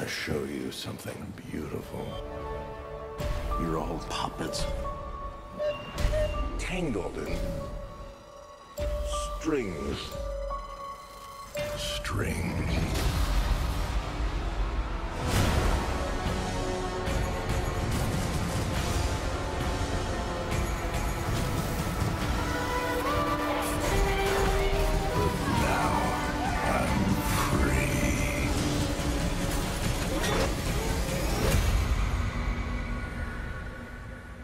show you something beautiful. You're all puppets, tangled in strings. Strings.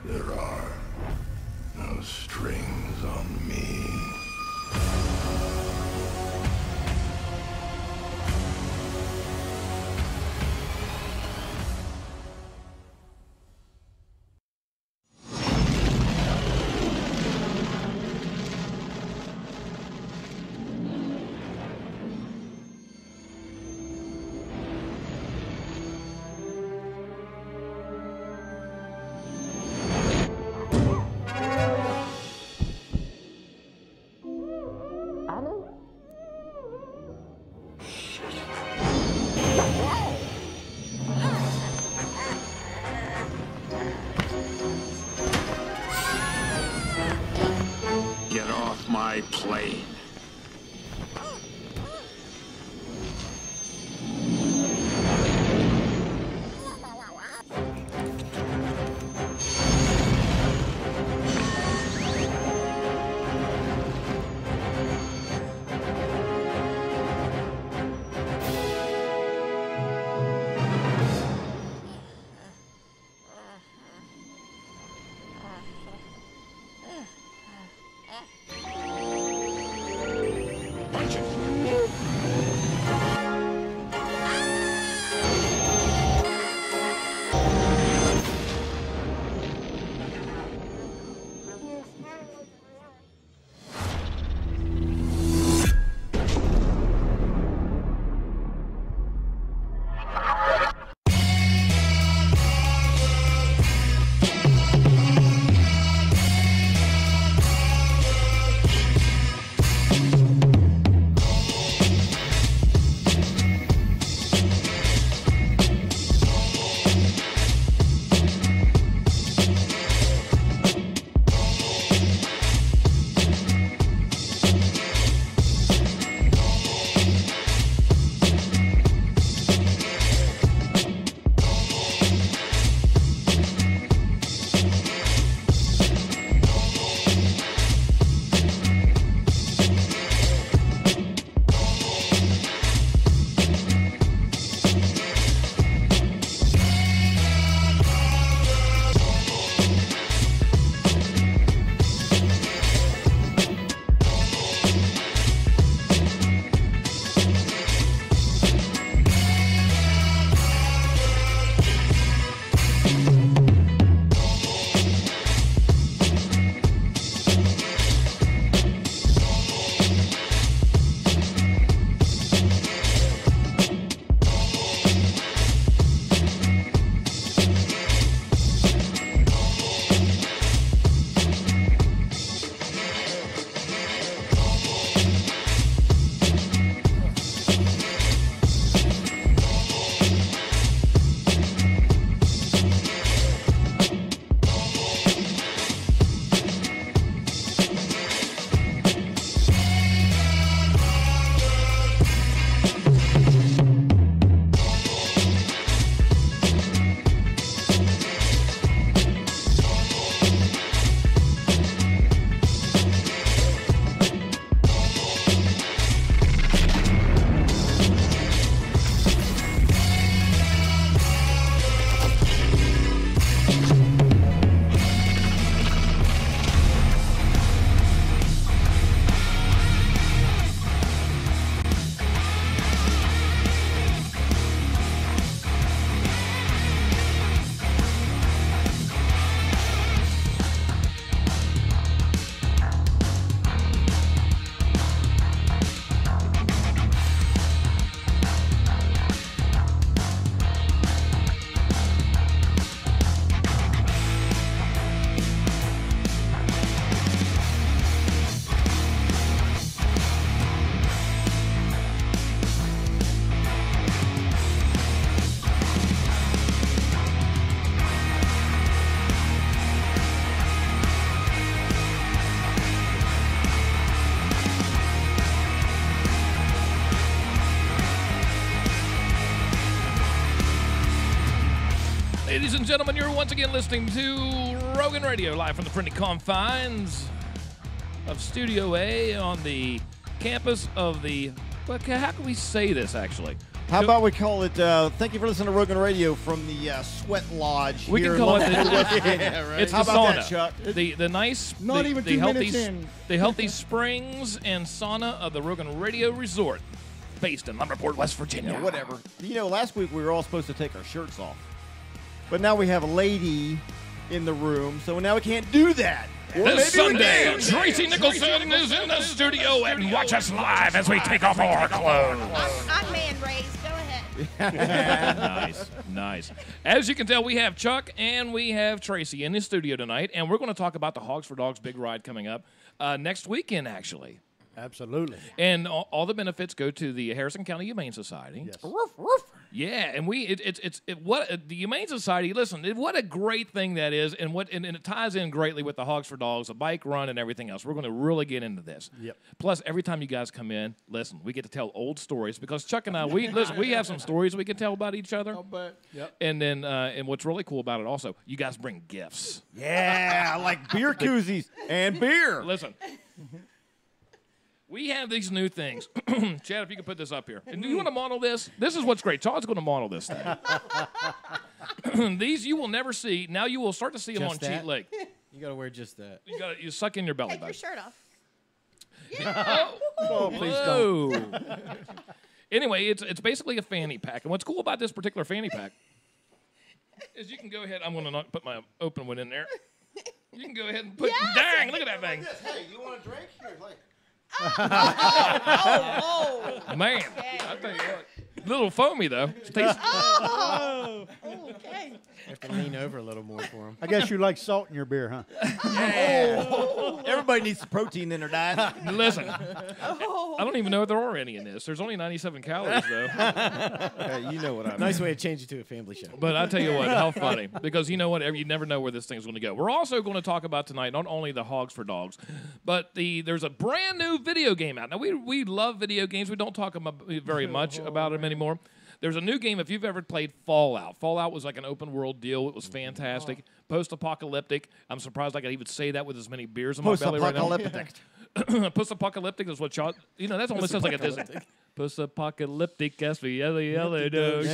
There are no strings on me. Get off my plane. Ladies and gentlemen, you're once again listening to Rogan Radio, live from the friendly confines of Studio A on the campus of the... Well, how can we say this, actually? How about we call it, thank you for listening to Rogan Radio from the Sweat Lodge We here can call in it London, the, West Virginia. It's How the about sauna. that, Chuck? The nice, Not even 2 minutes in. The healthy springs and sauna of the Rogan Radio Resort, based in Lumberport, West Virginia. Yeah, whatever. You know, last week we were all supposed to take our shirts off. But now we have a lady in the room, so now we can't do that. This Sunday, Tracy Nicholson is in the studio and watch us live as we take off all our clothes. I'm man-raised. Go ahead. Nice. As you can tell, we have Chuck and we have Tracy in the studio tonight, and we're going to talk about the Hogs for Dogs big ride coming up next weekend, actually. Absolutely. And all the benefits go to the Harrison County Humane Society. Yes. Yeah, and the Humane Society. Listen, what a great thing that is, and it ties in greatly with the Hogs for Dogs, a bike run, and everything else. We're going to really get into this. Yep. Plus, every time you guys come in, listen, we get to tell old stories because Chuck and I, we have some stories we can tell about each other. I'll bet. Yep. And then, and what's really cool about it also, you guys bring gifts. Yeah, like beer koozies and beer. Listen. We have these new things. Chad, if you can put this up here. And do you want to model this? This is what's great. Todd's going to model this thing. These you will never see. Now you will start to see them on Cheat Lake. You got to wear just that. You suck in your belly Take your button. shirt off. Oh, please don't. Anyway, it's basically a fanny pack. And what's cool about this particular fanny pack is you can go ahead. I'm going to not put my open one in there. You can go ahead and put. Yes. Dang! Look at that thing. Hey, you want a drink? Here, like. Man, Okay. I tell you what, a little foamy though. It tastes- Oh, okay. You have to lean over a little more for him. I guess you like salt in your beer, huh? Everybody needs some protein in their diet. Listen, I don't even know if there are any in this. There's only 97 calories though. You know what I mean. Nice way to change it to a family show. But I tell you what, how funny. Because you know what, you never know where this thing's going to go. We're also going to talk about tonight not only the Hogs for Dogs, but there's a brand new video game out. Now, we love video games. We don't talk very much about them anymore. There's a new game, if you've ever played Fallout. Fallout was like an open world deal. It was fantastic. Post-apocalyptic. I'm surprised I could even say that with as many beers in my belly right now. Post-apocalyptic. Post-apocalyptic is what y'all, that almost sounds like a Disney. Post-apocalyptic, as we yellow does.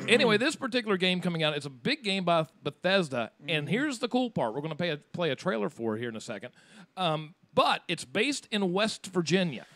Anyway, this particular game coming out, it's a big game by Bethesda, and here's the cool part. We're going to play a trailer for it here in a second. But it's based in West Virginia.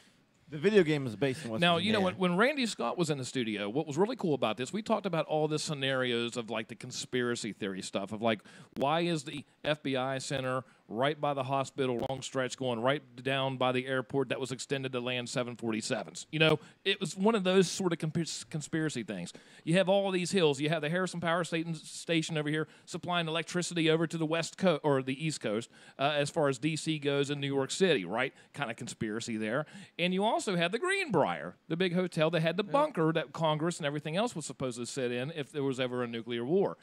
The video game is based in West Now, Virginia. you know, when Randy Scott was in the studio, what was really cool about this, we talked about all the scenarios of, like, the conspiracy theory stuff of, like, why is the FBI center right by the hospital, long stretch, going right down by the airport that was extended to land 747s? You know, it was one of those sort of conspiracy things. You have all of these hills. You have the Harrison Power Station over here supplying electricity over to the West Coast or the East Coast as far as D.C. goes in New York City, right? Kind of conspiracy there. And you also had the Greenbrier, the big hotel that had the bunker that Congress and everything else was supposed to sit in if there was ever a nuclear war.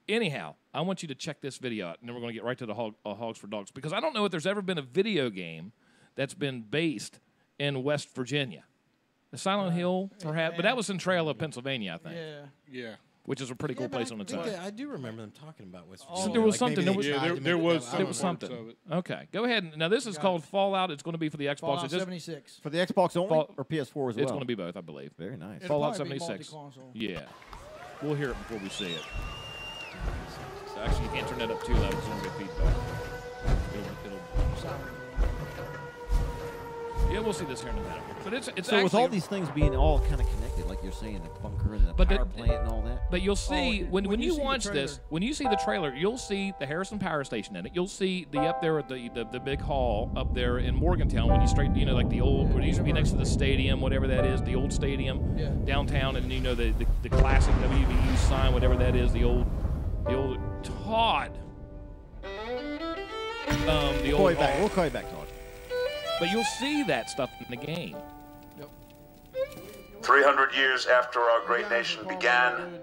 Anyhow, I want you to check this video out, and then we're going to get right to the Hogs for Dogs, because I don't know if there's ever been a video game that's been based in West Virginia. The Silent Hill, perhaps, but that was in Trail of Pennsylvania, I think. Yeah. Which is a pretty cool place on its own. I do remember them talking about West So Virginia. there was Like something. maybe There they was, tried to there make it was that- I there don't was know. something. Okay, go ahead. Now, this is called Fallout. It's going to be for the Xbox. Fallout It just- 76. For the Xbox only or PS4 as well? It's going to be both, I believe. Very nice. It'll Fallout probably be 76. multi-console. Yeah. We'll hear it before we see it. So actually, you can't turn that up too loud. It's going to get feedback. Yeah, we'll see this here in a minute. But it's So actually, with all these things being all kind of connected, like you're saying, the bunker and the But power the- plant and all that. But you'll see when when you you see the watch this, trailer. when you see the trailer, you'll see the Harrison Power Station in it. You'll see the up there at the big hall up there in Morgantown when you like the old where it used to be next to the stadium, whatever that is, the old stadium downtown, and the classic WVU sign, whatever that is, the old Todd. The We'll call old you back. hall. We'll call you back, Todd. But you'll see that stuff in the game. 300 years after our great nation began,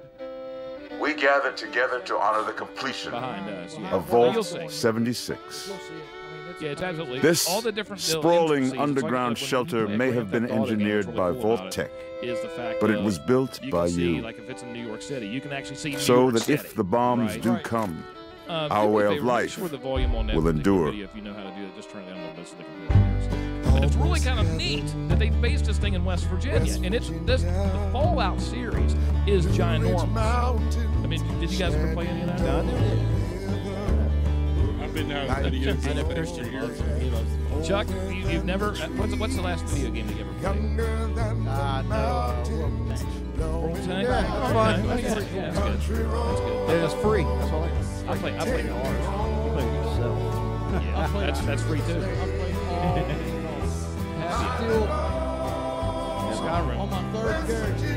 we gathered together to honor the completion Behind us, yeah. of You'll Vault see. 76. You'll see it. I mean, Yeah, it's absolutely This all the different little sprawling intricacies. It's like underground when shelter you may play have been Grand Theft Auto, engineered what's by really cool about Vault-Tech, it is the fact but it of was built you by can see, you. like if it's in New York City, you can actually see New So York that City, if the bombs right? do come, do our me way a of favor, life make sure the volume on that will particular endure. Video, if you know how to do it, just turn it down a little bit so they can hear it. But it's really kind of neat that they based this thing in West Virginia, and the Fallout series is ginormous. I mean, did you guys ever play any of that? No, I never did. I've been out of video I know games. Christian loves them. He loves them. Chuck, you've never. What's the last video game that you ever played? World Tank? Yeah, that's fine. Okay. That's Yeah, that's good. That's good. And it's free. That's all I I played ours. You play with yourself. Yeah, that's free too. Still Skyrim. on my third character.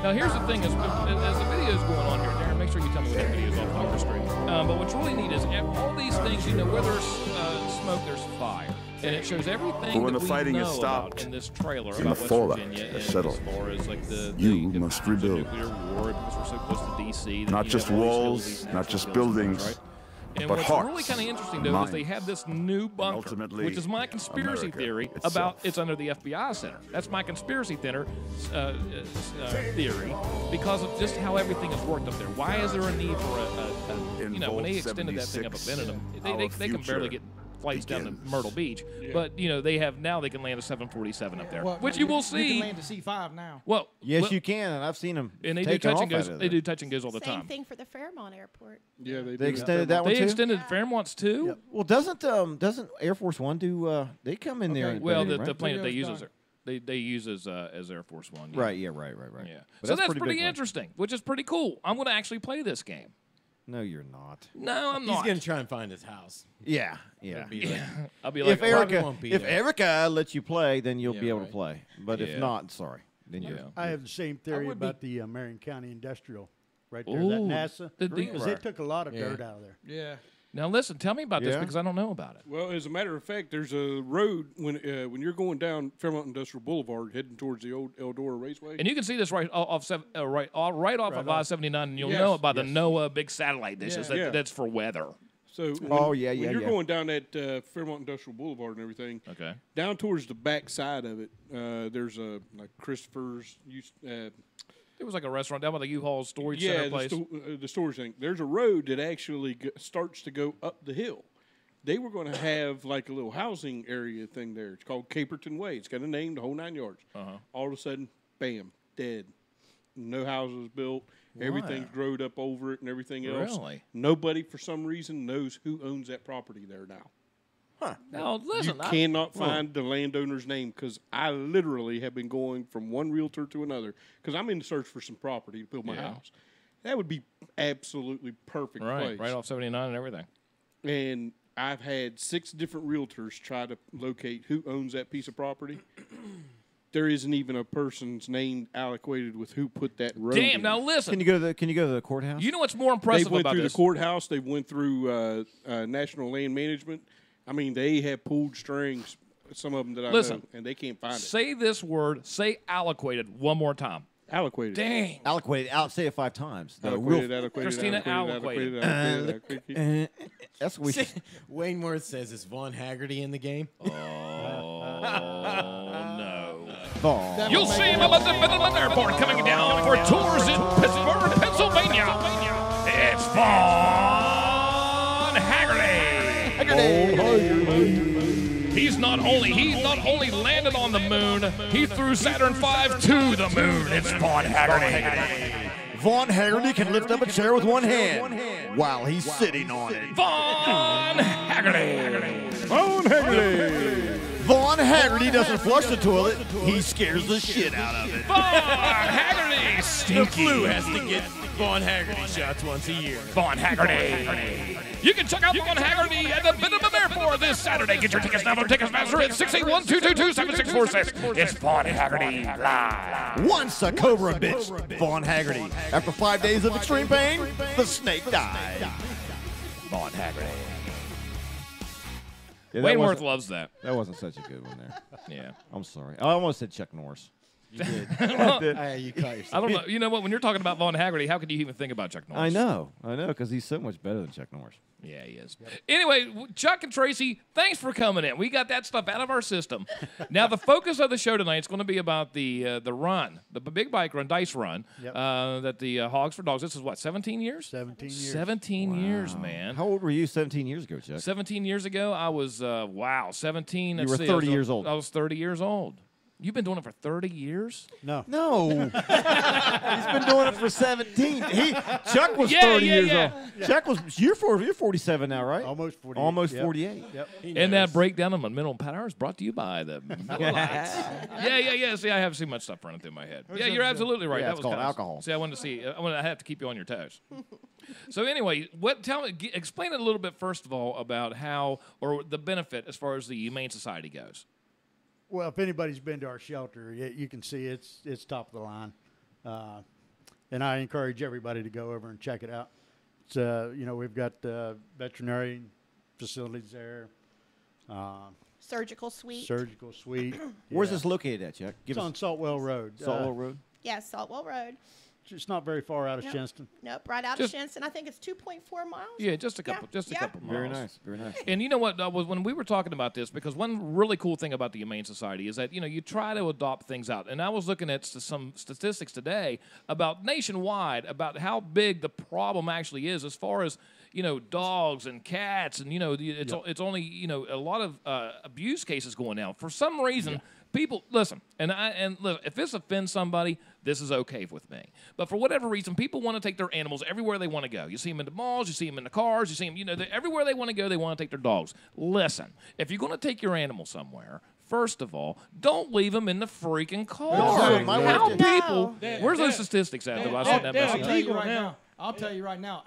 Now here's the thing: as the video's going on here, Darren, make sure you tell me when that video's off the screen. But what's really neat is all these things. You know, where there's smoke, there's fire, and it shows everything But when that the we fighting know is stopped about in this trailer and about the West fallout Virginia, is and settled, as far as like you the must concerns of rebuild. nuclear war because we're so close to DC. That, Not you just know, all these walls, hills, these not natural just hills and things, buildings, right? And but what's hearts, really kind of interesting, though, is they minds, have this new bunker, ultimately which is my conspiracy America theory itself. about it's under the FBI center. That's my conspiracy theory because of just how everything is worked up there. Why is there a need for a In when they Vault extended that thing up at 76, Benham, they can barely future get flights down to begins. Myrtle Beach. But, you know, they can land a 747 up there, Well, which you will You see. can land a C5 now. Well, Yes, well, you can, and I've seen them. and they do touch and goes. They do touch and goes all the Same time. thing for the Fairmont Airport. Yeah, they They do. extended that one They too. extended Fairmonts too. Well, doesn't Air Force One do? They come in there. Okay, and- Well, right? the plane that they Video's use done. they use as Air Force One. Yeah. Right. Yeah. Right. Yeah. But So that's pretty pretty big one. interesting, which is pretty cool. I'm going to actually play this game. No, you're not. No, I'm He's not. gonna try and find his house. Yeah. Yeah. It'll be like- I'll be like, If oh, Erica, won't be if there. Erica lets you play, then you'll Yeah, be able to right. play. But Yeah. if not, sorry. Then yeah. you're. I have the same theory would be- about the Marion County Industrial right there, Ooh, that NASA. the Because Greenbrier. it took a lot of Yeah. dirt out of there. Yeah. Now listen, tell me about this Yeah. because I don't know about it. Well, as a matter of fact, there's a road when you're going down Fairmont Industrial Boulevard, heading towards the old Eldora Raceway. And you can see this right off right off of I-79, and you'll Yes, know about the yes. NOAA big satellite dishes. Yeah. Yeah. That's for weather. So Oh, when, yeah, when yeah, you're yeah. going down that Fairmont Industrial Boulevard and everything, Okay. down towards the back side of it, there's a like Christopher's. There was like a restaurant down by the U-Haul storage Yeah, center place. the storage thing. There's a road that actually starts to go up the hill. They were going to have like a little housing area thing there. It's called Caperton Way. It's got a name, the whole 9 yards. All of a sudden, bam, dead. No houses built. Everything's growed up over it and everything else. Really? Nobody, for some reason, knows who owns that property there now. Now listen, You cannot find the landowner's name because I literally have been going from one realtor to another because I'm in the search for some property to build my Yeah. house. That would be absolutely perfect place. right off 79 and everything. And I've had 6 different realtors try to locate who owns that piece of property. There isn't even a person's name allocated with who put that road Damn. in. Now listen. Can you go to the courthouse? You know what's more They impressive went about through this? the courthouse. They went through National Land Management. I mean, they have pulled strings, some of them that I Listen. know, and they can't find it. Say this word. Say allocated one more time. Allocated. Dang. Allocated. Say it 5 times. The Allocated, real- allocated, Christina allocated, allocated. That's what we should. Wayne Worth says, "Is Vaughn Haggerty in the game?" Oh no. Fall. You'll see him at the Benham Airport coming down for tours in Pittsburgh, Pennsylvania. It's Vaughn Haggerty. He's not only landed on the moon, he threw Saturn V to the moon. It's Vaughn Haggerty. Vaughn Haggerty can lift up a chair with one hand while he's sitting on it. Vaughn Haggerty. Vaughn Haggerty. Vaughn Haggerty doesn't flush the toilet. He scares the shit out of it. Vaughn Haggerty. The flu has to get Vaughn Haggerty shots once a year. Vaughn Haggerty. You can check out Vaughn Haggerty at the Benham Airport this Saturday. Get your tickets now from Ticketmaster at 681-222-7646. It's Vaughn Haggerty live. Once a cobra bitch, Vaughn Haggerty. After 5 days of extreme pain, the snake died. Vaughn Haggerty. Yeah, Wayne Worth loves that. That wasn't such a good one there. Yeah. I'm sorry. I almost said Chuck Norris. You did. You caught yourself. I don't know. You know what? When you're talking about Vaughn Haggerty, how could you even think about Chuck Norris? I know, because he's so much better than Chuck Norris. Yeah, he is. Anyway, Chuck and Tracy, thanks for coming in. We got that stuff out of our system. Now, the focus of the show tonight is going to be about the run, the big bike run, dice run, that the Hogs for Dogs. This is what, 17 years? 17 years. 17 years, man. How old were you 17 years ago, Chuck? 17 years ago, I was 17. You were 30 years old. I was 30 years old. You've been doing it for 30 years? No. No. He's been doing it for 17. Chuck was 30 years old. Chuck was, you're 47 now, right? Almost 48. Almost Yep. 48. Yep. And that breakdown of mental power is brought to you by the Miller Lights. Yeah. See, I have too much stuff running through my head. Yeah, you're absolutely right. Yeah, that it's was called kinda- alcohol. See, I have to keep you on your toes. So anyway, explain it a little bit first of all about how, or the benefit as far as the Humane Society goes. Well, if anybody's been to our shelter, you can see it's top of the line, and I encourage everybody to go over and check it out. It's we've got veterinary facilities there, Surgical suite. surgical suite. Where's Yeah. this located at, Chuck? It's on Saltwell Road. Saltwell Road? Yes, Saltwell Road. It's not very far out of Nope. Shinston. Nope, right out Just- of Shinston. I think it's 2.4 miles. Yeah, just a couple miles. Very nice. Very nice. And you know what? When we were talking about this, because one really cool thing about the Humane Society is that you try to adopt things out. And I was looking at some statistics today about nationwide about how big the problem actually is as far as dogs and cats, and it's only a lot of abuse cases going out for some reason. People listen, and look, if this offends somebody, this is okay with me. But for whatever reason, people want to take their animals everywhere they want to go. You see them in the malls, you see them in the cars, you see them, everywhere they want to go, they want to take their dogs. Listen, if you're going to take your animal somewhere, first of all, don't leave them in the freaking car. No, my wife How did. people? Dad, Where's those Dad, statistics at? Dad, I sent that Dad, message. I'll tell you right now.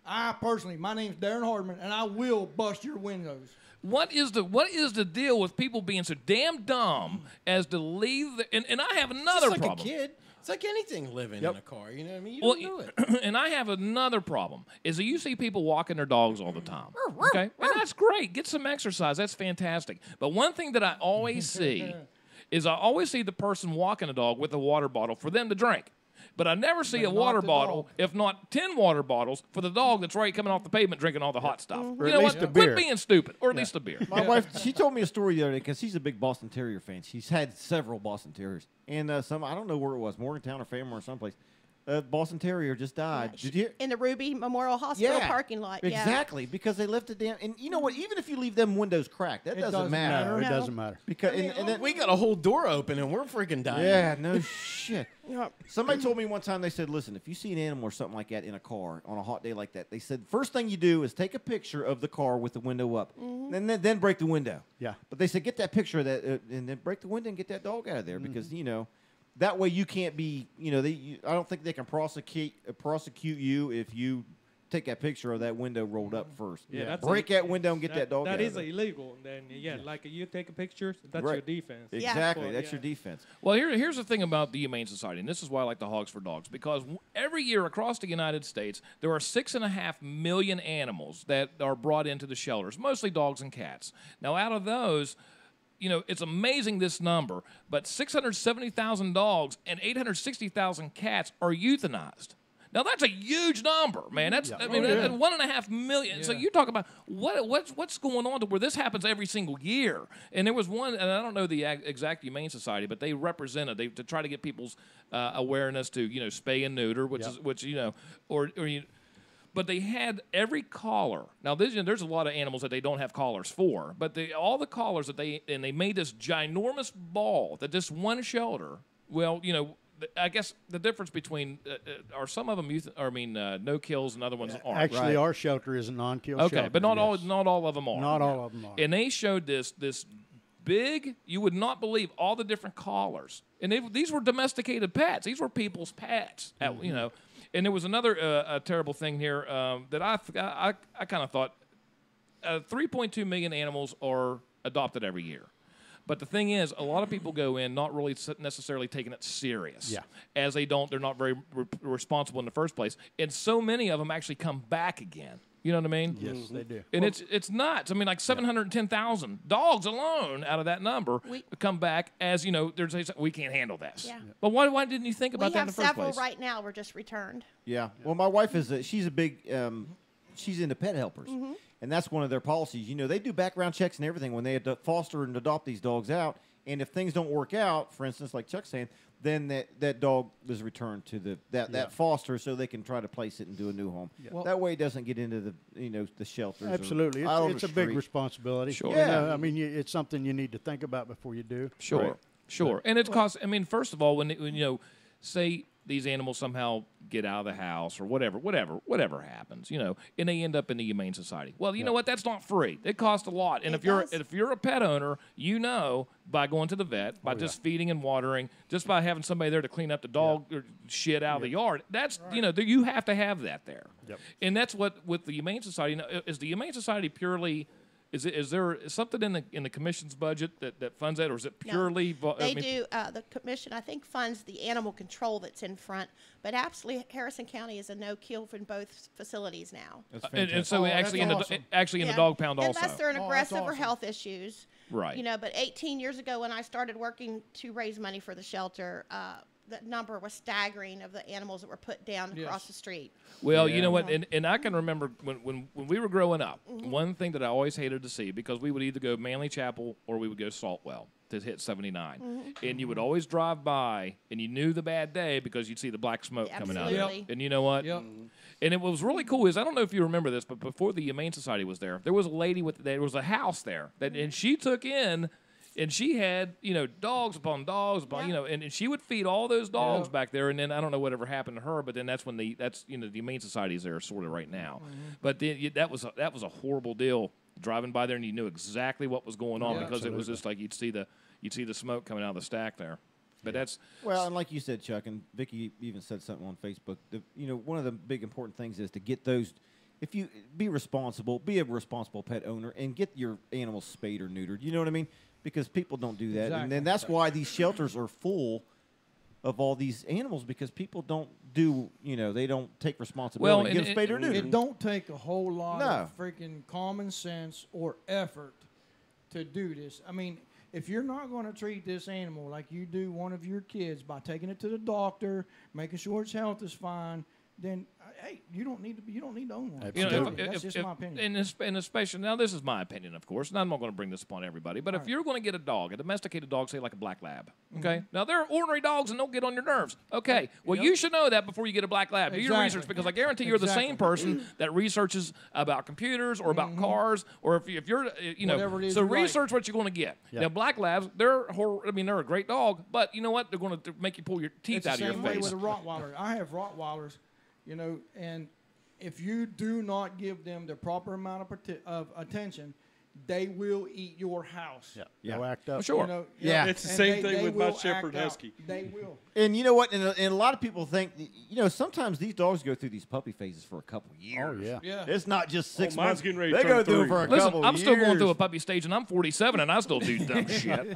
I personally, my name's Darren Hardman, and I will bust your windows. What is the deal with people being so damn dumb as to leave? And I have another It's like problem. a kid. It's like anything living in a car. You know what I mean? You Well, don't do it. and I have another problem is that you see people walking their dogs all the time. Okay, and that's great. Get some exercise. That's fantastic. But one thing that I always see is I always see the person walking a dog with a water bottle for them to drink. But I never see But a not water the bottle, dog. if not 10 water bottles, for the dog that's right coming off the pavement drinking all the hot stuff. Or You at know least what? a Quit beer. being stupid, or at least a beer. My wife, she told me a story the other day because she's a big Boston Terrier fan. She's had several Boston Terriers. And I don't know where it was, Morgantown or Fairmore or someplace. Boston Terrier just died. Did you hear? In the Ruby Memorial Hospital parking lot. Yeah. Exactly, because they left it down. And you know what? Even if you leave them windows cracked, that doesn't matter. No, it No. doesn't matter. Because And then we got a whole door open and we're freaking dying. yeah, no shit. Yep. Somebody told me one time, they said, listen, if you see an animal or something like that in a car on a hot day like that, they said, first thing you do is take a picture of the car with the window up, and then break the window. Yeah. But they said, get that picture of that, and then break the window and get that dog out of there, because, that way you can't be, I don't think they can prosecute you if you take that picture of that window rolled up first. Yeah, that's break that window and get that dog out That of is there. illegal. Then like you take a picture, that's Right. your defense. Exactly, Yeah. that's your defense. Well, here's the thing about the Humane Society, and this is why I like the Hogs for Dogs, because every year across the United States, there are 6.5 million animals that are brought into the shelters, mostly dogs and cats. Now, out of those, it's amazing this number, but 670,000 dogs and 860,000 cats are euthanized. Now that's a huge number, man. That's that's 1.5 million. So you talk about what's going on to where this happens every single year. And there was one, and I don't know the exact Humane Society, but they represented to try to get people's awareness to spay and neuter, but they had every collar. Now, there's a lot of animals that they don't have collars for, but all the collars that they made this ginormous ball that this one shelter. Well, I guess the difference between are some of them no kills and other ones aren't. Actually, our shelter is a non-kill Okay, shelter. but not yes. all of them are. Not all of them are. And they showed this big. You would not believe all the different collars, and these were domesticated pets. These were people's pets. And there was another terrible thing here that I kind of thought 3.2 million animals are adopted every year. But the thing is, a lot of people go in not really necessarily taking it serious. Yeah. As they're not very responsible in the first place. And so many of them actually come back again. You know what I mean? Yes, they do. And it's nuts. I mean, like 710,000 dogs alone out of that number come back as, we can't handle this. Yeah. But why didn't you think about that in the first We have place? several right now were just returned. Yeah. Well, my wife she's a big, she's into pet helpers. And that's one of their policies. They do background checks and everything when they foster and adopt these dogs out. And if things don't work out, for instance, like Chuck's saying, then that dog is returned to that foster so they can try to place it into a new home. Yeah. Well, that way it doesn't get into the shelters. Absolutely. It's a big responsibility. Sure. Yeah. I mean, it's something you need to think about before you do. Sure. Right. Sure. And it costs, first of all, when say these animals somehow get out of the house or whatever happens, and they end up in the Humane Society. Well, you know what? That's not free. It costs a lot. And if you're a pet owner, by going to the vet, by just feeding and watering, just by having somebody there to clean up the dog or shit out of the yard, that's you have to have that there. Yep. And that's what with the Humane Society. Is the Humane Society purely? Is there something in the commission's budget that funds that, or is it purely? No, they do. The commission, I think, funds the animal control that's in front, but absolutely, Harrison County is a no-kill for both facilities now. And so actually in the dog pound also. Unless they're aggressive or health issues, right? But 18 years ago, when I started working to raise money for the shelter, the number was staggering of the animals that were put down across the street. Well, you know what, and I can remember when we were growing up, one thing that I always hated to see, because we would either go Manly Chapel or we would go Saltwell to hit 79. And you would always drive by, and you knew the bad day because you'd see the black smoke coming out. Yep. And you know what? Yep. And it was really cool is, I don't know if you remember this, but before the Humane Society was there was a lady there was a house there, and she took in. And she had, dogs upon dogs upon, and she would feed all those dogs back there. And then I don't know whatever happened to her, but then that's when the Humane Society is there sort of right now. But then that was a horrible deal driving by there, and you knew exactly what was going on because it was just like you'd see the smoke coming out of the stack there. But that's and like you said, Chuck, and Vicky even said something on Facebook. One of the big important things is to get those. If you be a responsible pet owner, and get your animals spayed or neutered. You know what I mean? Because people don't do that. Exactly. And then that's why these shelters are full of all these animals, because people don't they don't take responsibility and give spayed or neutered. It don't take a whole lot of freaking common sense or effort to do this. I mean, if you're not going to treat this animal like you do one of your kids by taking it to the doctor, making sure its health is fine, then hey, you don't need to own one. That's just my opinion. And especially now, this is my opinion, of course, and I'm not going to bring this upon everybody. But if you're going to get a domesticated dog, say like a black lab, okay? Now they're ordinary dogs and don't get on your nerves, okay? Well, you should know that before you get a black lab. Do your research, because I guarantee you're the same person that researches about computers or about cars, or if you're Whatever it is so you like. research what you're going to get. Now black labs, they're a great dog, but you know what? They're going to make you pull your teeth out of your face. It's the same way with a Rottweiler. I have Rottweilers. And if you do not give them the proper amount of attention, they will eat your house. Yeah. They'll act up. Sure. It's the same thing with my Shepherd Husky. They will. And you know what? And a lot of people think, sometimes these dogs go through these puppy phases for a couple years. Oh, yeah. It's not just 6 mine's months. getting ready They to go turn through 3. for a Listen, couple I'm still going years. through a puppy stage, and I'm 47, and I still do dumb shit.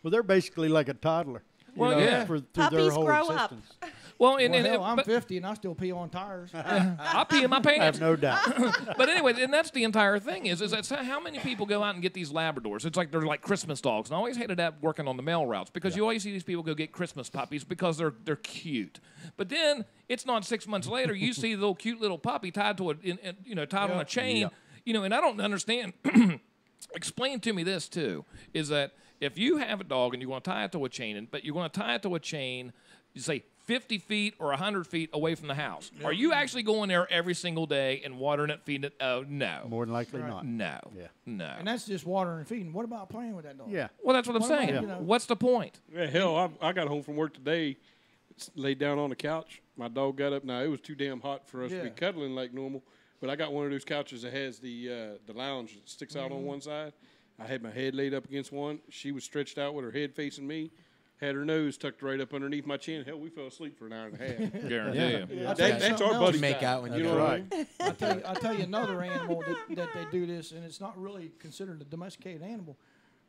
Well, they're basically like a toddler. Well, yeah. Through Puppies their whole grow up. existence. Well, I'm but 50 and I still pee on tires. I pee in my pants. I have no doubt. But anyway, and that's the entire thing is that's how many people go out and get these Labradors. It's like they're like Christmas dogs. And I always hated that working on the mail routes because you always see these people go get Christmas puppies because they're cute. But then it's not 6 months later you see the little cute little puppy tied to tied on a chain. And I don't understand. Explain to me this too, is that if you have a dog and you want to tie it to a chain, but you're going to tie it to a chain, you say 50 feet or 100 feet away from the house. Are you actually going there every single day and watering it, feeding it? Oh, no. More than likely not. No. Yeah. No. And that's just watering and feeding. What about playing with that dog? Yeah. Well, that's what I'm saying. What's the point? Yeah, hell, I got home from work today, laid down on the couch. My dog got up. Now, it was too damn hot for us to be cuddling like normal, but I got one of those couches that has the lounge that sticks out on one side. I had my head laid up against one. She was stretched out with her head facing me. Had her nose tucked right up underneath my chin. Hell, we fell asleep for an hour and a half. Guarantee you. That's our buddy. Make out when you know go what I mean? I'll tell you another animal that they do this, and it's not really considered a domesticated animal.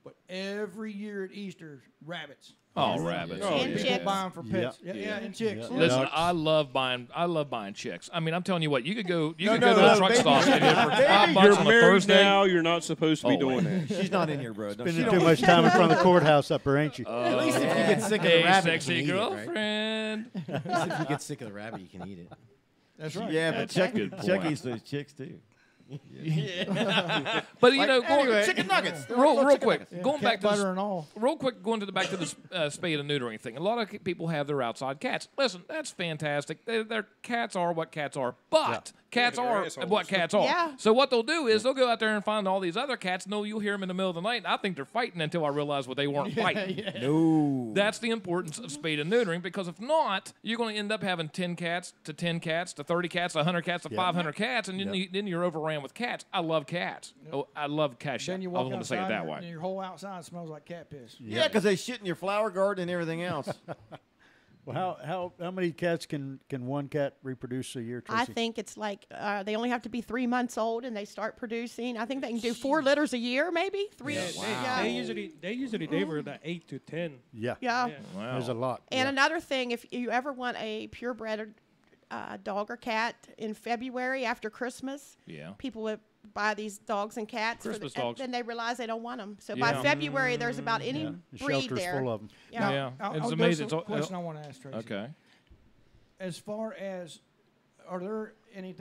But every year at Easter, rabbits. Oh, rabbits! And People chicks. buy them for pets. Yeah, and chicks. Yeah. Listen, Ducks. I love buying chicks. I mean, I'm telling you what, you could go to no, the truck baby. stop and get it for $5 You're on a married Thursday. now. You're not supposed to be doing that. She's not in here, bro. Don't- Spending too much time in front of the courthouse up there, ain't you? At least if you get sick of the Hey, rabbit, sexy you can eat girlfriend. it, right? At least if you get sick of the rabbit, you can eat it. That's right. Yeah, but That's a good Chuck point. eats those chicks too. But you know, chicken nuggets. real quick, going Cat back to butter and all. real quick, back to the spay and neutering thing. A lot of people have their outside cats. Listen, that's fantastic. Their cats are what cats are, but cats they're are assholes. what cats are. Yeah. So what they'll do is they'll go out there and find all these other cats. No, you'll hear them in the middle of the night. And I think they're fighting until I realize what they weren't fighting. No. That's the importance of spay and neutering, because if not, you're going to end up having 10 cats to 10 cats to 30 cats to 100 cats to 500 cats, and then you're overran with cats. I love cats. Oh, I love cats. Then you I walk was going to say outside it that way. and your whole outside smells like cat piss. Yeah, because they shit in your flower garden and everything else. Well, how many cats can one cat reproduce a year, Tracy? I think it's like they only have to be 3 months old and they start producing. I think they can do 4 litters a year, maybe 3. They usually they were the 8 to 10. Yeah. Yeah. Wow. There's a lot. And another thing, if you ever want a purebred dog or cat in February after Christmas, Yeah. people would buy these dogs and cats. Christmas and dogs. then they realize they don't want them. So Yeah. by February, there's about any The breed shelter's there. full of them. Yeah. Yeah. It's There's amazing. a question I want to ask Tracy. Okay. As far as, are there any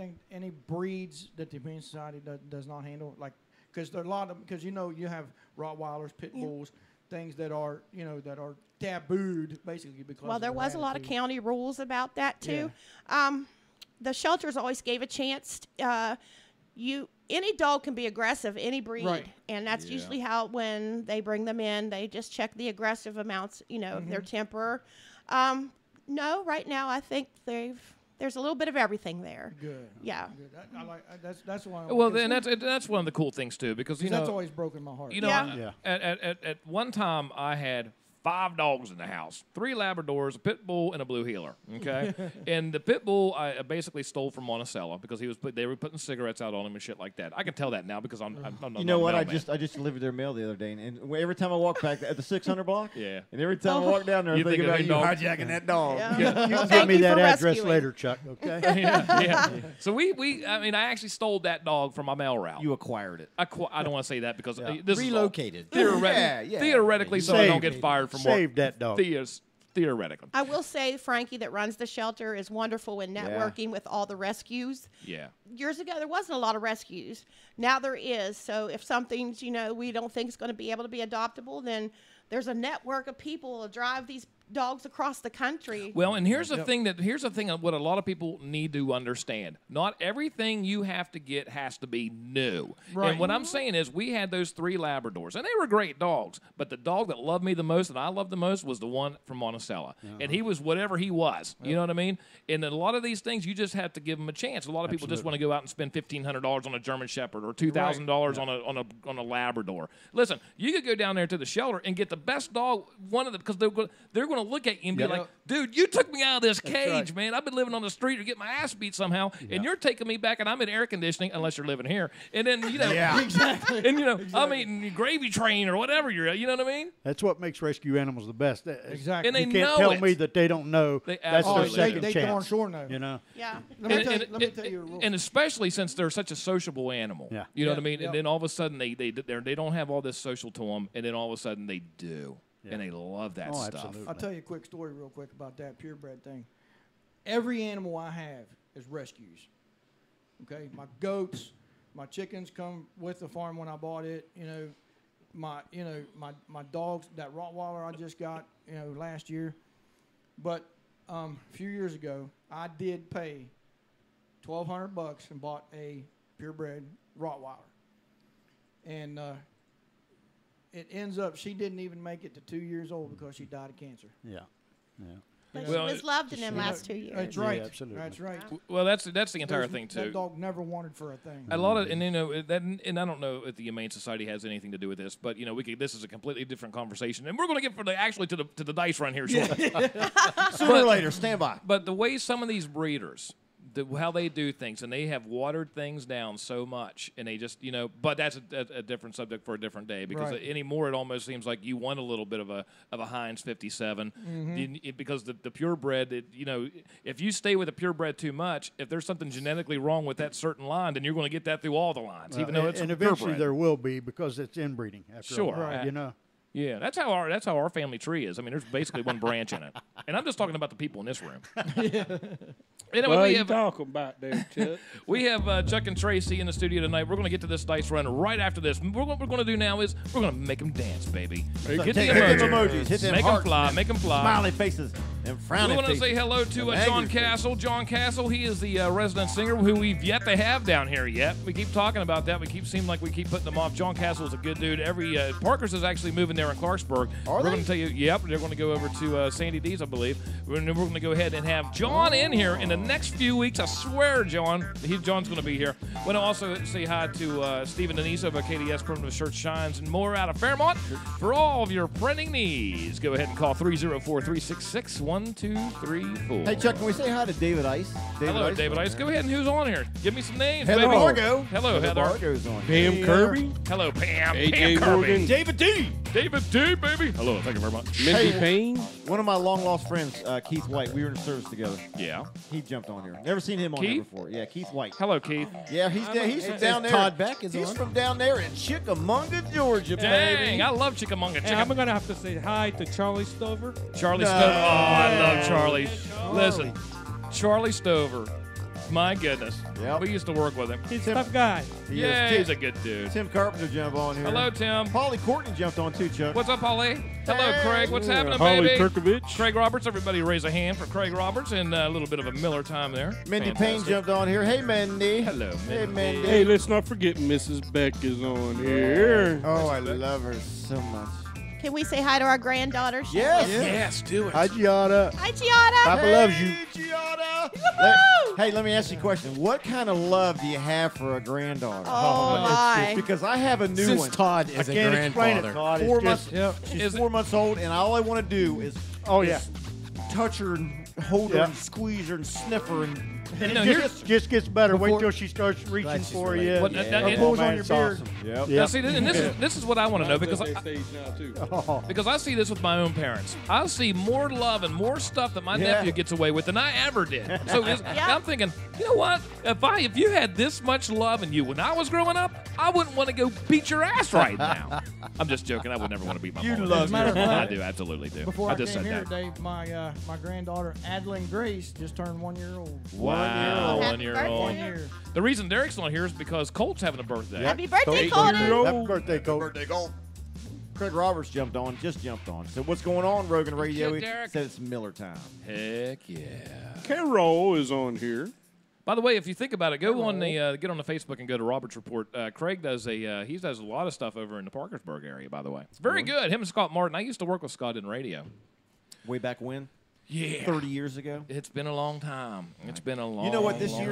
breeds that the Humane Society does not handle? Like, because there are a lot of, because you have Rottweilers, pit bulls, things that are tabooed basically because. Well, of there their was a lot of attitude. county rules about that too. The shelters always gave a chance. Any dog can be aggressive, any breed, Right. and that's usually how when they bring them in, they just check the aggressive amounts, of their temper. No, right now I think there's a little bit of everything there. Good. Yeah. Good. I like that's why. Well, and that's one of the cool things too, because that's always broken my heart. Yeah. At one time I had 5 dogs in the house, 3 Labradors, a pit bull, and a blue heeler. Okay, and the pit bull I basically stole from Monticello because they were putting cigarettes out on him and shit like that. I can tell that now because I'm You know what? I mailman. just delivered their mail the other day, and every time I walk back at the 600 block, Yeah. and every time I walk down there, I You think think about of you dog? hijacking that dog. Yeah. You Well, can thank give me you that for address rescuing. later, Chuck, okay? yeah. So I actually stole that dog from my mail route. You acquired it. I don't want to say that because Yeah. this Relocated. is all theoretically, so I don't get Saved. fired from Saved work. that dog. Theoretically. I will say Frankie that runs the shelter is wonderful in networking with all the rescues. Yeah. Years ago, there wasn't a lot of rescues. Now there is. So if something's, we don't think is going to be able to be adoptable, then there's a network of people to drive these dogs across the country. Well, and here's the thing what a lot of people need to understand. Not everything you have to get has to be new. Right. And what I'm saying is we had those 3 Labradors, and they were great dogs, but the dog that loved me the most and I loved the most was the one from Monticello. And he was whatever he was. You know what I mean? And a lot of these things, you just have to give them a chance. A lot of people just want to go out and spend $1,500 on a German Shepherd or $2,000 on a Labrador. Listen, you could go down there to the shelter and get the best dog, because they're going to look at you and be like, dude, you took me out of this cage, man. I've been living on the street or getting my ass beat somehow, and you're taking me back, and I'm in air conditioning, unless you're living here. And then, Exactly. and, I'm eating gravy train or whatever you know what I mean? That's what makes rescue animals the best. Exactly. And they You can't know tell it. me that they don't know. They That's their absolutely second do. They chance. darn sure know. Yeah. Let me tell you a rule. And especially since they're such a sociable animal. Yeah. You know Yeah, what I mean? yeah. And then all of a sudden they don't have all this social to them, and then all of a sudden they do. And they love that stuff. Absolutely. I'll tell you a quick story real quick about that purebred thing. Every animal I have is rescues. Okay? My goats, my chickens come with the farm when I bought it. My dogs, that Rottweiler I just got, last year. But a few years ago, I did pay $1,200 and bought a purebred Rottweiler. And it ends up she didn't even make it to 2 years old because she died of cancer. Yeah. But Well, she was loved in them last 2 years. That's right. Yeah, absolutely. That's right. Well, that's the entire thing too. That dog never wanted for a thing. A lot of, and and I don't know if the Humane Society has anything to do with this, but this is a completely different conversation, and we're going to get to the dice run here shortly. Sooner or later, stand by. But the way some of these breeders how they do things, and they have watered things down so much, and they just, but that's a different subject for a different day, because anymore it almost seems like you want a little bit of a Heinz 57, because the purebred, if you stay with a purebred too much, if there's something genetically wrong with that certain line, then you're going to get that through all the lines, even though it's and a eventually purebred. there will be, because it's inbreeding after all. Right. Yeah, that's how our family tree is. I mean, there's basically one branch in it, and I'm just talking about the people in this room. Anyway, what are you talking about there, Chuck? We have Chuck and Tracy in the studio tonight. We're going to get to this dice run right after this. What we're going to do now is we're going to make them dance, baby. Get the emojis. Hit them make hearts, them fly. man. Make them fly. Smiley faces and frowny We want to faces. say hello to John Castle. John Castle, he is the resident singer who we've yet to have down here yet. We keep talking about that. We keep seeming like we keep putting them off. John Castle is a good dude. Parker's is actually moving there in Clarksburg. We're going to tell you, yep, they're going to go over to Sandy D's, I believe. We're going to go ahead and have John in here in the next few weeks. I swear, John's going to be here. I want to also say hi to Steve and Denise over at KDS Primitive Shirt Shines and more out of Fairmont. For all of your printing needs, go ahead and call 304-366-1234. Hey, Chuck, can we say hi to David Ice? Hello, David Ice. Go ahead and who's on here? Give me some names, Heather baby. Margo. Hello, Heather. Margo's on. Pam Kirby. Hello, Pam. AJ Pam Kirby. Morgan. David D. David D, baby. Hello, thank you very much. Mindy Payne. One of my long-lost friends, Keith White, we were in service together. Yeah. He jumped on here. Never seen him on here before. Yeah, Keith White. Hello, Keith. Yeah, he's from down there. Todd Beck is He's on. from down there in Chickamauga, Georgia, Dang, baby. I love Chickamauga. And I'm going to have to say hi to Charlie Stover. Charlie Stover. Oh, I love Charlie. Listen, Charlie Stover. My goodness. Yep. We used to work with him. He's a tough guy. Yeah, he's a good dude. Tim Carpenter jumped on here. Hello, Tim. Paulie Courtney jumped on too, Chuck. What's up, Holly? Hello, Craig. What's happening, Holly baby? Turkovich. Craig Roberts. Everybody raise a hand for Craig Roberts and a little bit of a Miller time there. Mindy Payne Fantastic. jumped on here. Hey, Mindy. Hello, Hey, Mindy. Mindy. Hey, let's not forget Mrs. Beck is on here. Oh, I love her so much. Can we say hi to our granddaughter? Yes. Yes, do it. Hi, Giada. Hi, Giada. Papa loves you. Giada. Woohoo! Hey, let me ask you a question. What kind of love do you have for a granddaughter? Oh, my. Because I have a new Since one. Todd is a Can't explain it, grandfather. Todd. It's 4 just- months. She's 4 months old, and all I want to do is touch her and hold her Yeah. and squeeze her and sniff her and. And know, it just gets better. Wait Before- till she starts reaching Glad she's for related. you. What- Or that- pulls Oh, on man, your it's beard. awesome. Yep. Now, see, and this is what I want to know because Mine's at that stage now, too. because I see this with my own parents. I see more love and more stuff that my nephew gets away with than I ever did. So I'm thinking, you know what? If you had this much love in you when I was growing up, I wouldn't want to go beat your ass right now. I'm just joking. I would never want to beat my mom. love As a matter of I fact, do, absolutely do. Before I I just came said here that. today, my granddaughter Adeline Grace just turned 1 year old. Wow, Happy 1 year birthday. old. 1 year. The reason Derek's not here is because Colt's having a birthday. Happy birthday, Colt. Colton. Happy birthday, Colt. Craig Roberts jumped on. So what's going on, Rogan Radio? Shit, He Derek. said it's Miller time. Heck yeah. Carol is on here. By the way, if you think about it, go on the get on the Facebook and go to Robert's Report. Craig does he does a lot of stuff over in the Parkersburg area. By the way, it's very good. Him and Scott Martin. I used to work with Scott in radio. Way back when? Yeah, 30 years ago. It's been a long time. It's been a long. You know what? This long-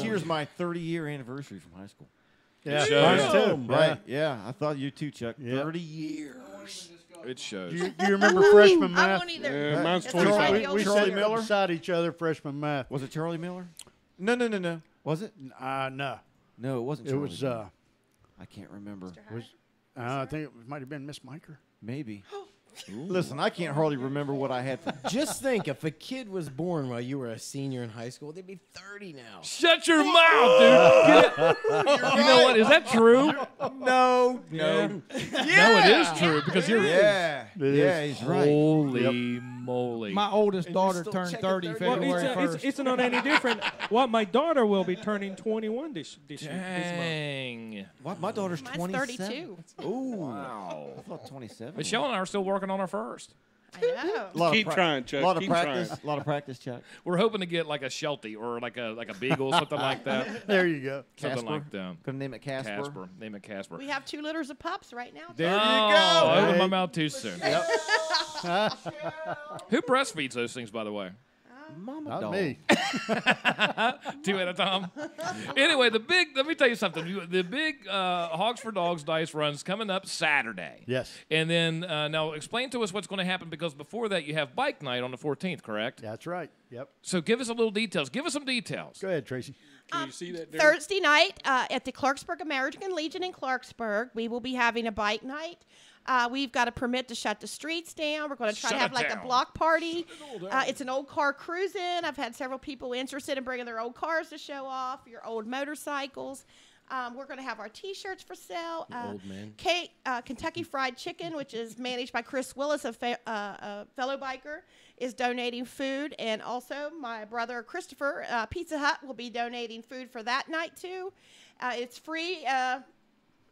year's my 30-year anniversary from high school. Yeah, shows. mine too. Right? Yeah, I thought you too, Chuck. Yeah. 30 years. It shows. Do you remember freshman I math? won't either. Yeah, mine's It's 25. a We radio sat show. Miller? beside each other, freshman math. Was it Charlie Miller? No. Was it? No. No, it wasn't It Charlie was, Miller. I can't remember. I think it might have been Miss Miker. Maybe. Listen, I can't hardly remember what I had for. Just think, if a kid was born while you were a senior in high school, they'd be 30 now. Shut your mouth, dude. Get it? You know what? Is that true? No. No, it is true because you're. Yeah. It Yeah, is. he's right. Holy moly! My oldest daughter still turned checking 30 30? Well, February it's 1st. it's not any different. Well, my daughter will be turning 21 this month. Dang. What? My daughter's Mine's 27. 32. Ooh. Wow. I thought 27. Michelle and I are still working on our first. I know. Lot Keep of trying, Chuck. A lot of Keep practice. trying. A lot of practice, Chuck. We're hoping to get like a Sheltie or like a Beagle, something like that. There you go. Something Casper. like that. Gonna name it Casper. Casper. Name it Casper. We have 2 litters of pups right now. There oh, you I opened my Hey. mouth too soon. Who breastfeeds those things, by the way? Mama Not dog. me. 2 at a time. Anyway, let me tell you something. The big Hogs for Dogs dice run's coming up Saturday. Yes. And then now explain to us what's going to happen, because before that you have bike night on the 14th, correct? That's right. Yep. So give us a little details. Give us some details. Go ahead, Tracy. Can you see that, Derek? Thursday night at the Clarksburg American Legion in Clarksburg, we will be having a bike night. We've got a permit to shut the streets down. We're going to try to have like a block party. It's an old car cruising. I've had several people interested in bringing their old cars to show off, your old motorcycles. We're going to have our T-shirts for sale. Old man. Kentucky Fried Chicken, which is managed by Chris Willis, a fellow biker, is donating food. And also my brother Christopher, Pizza Hut, will be donating food for that night too. It's free.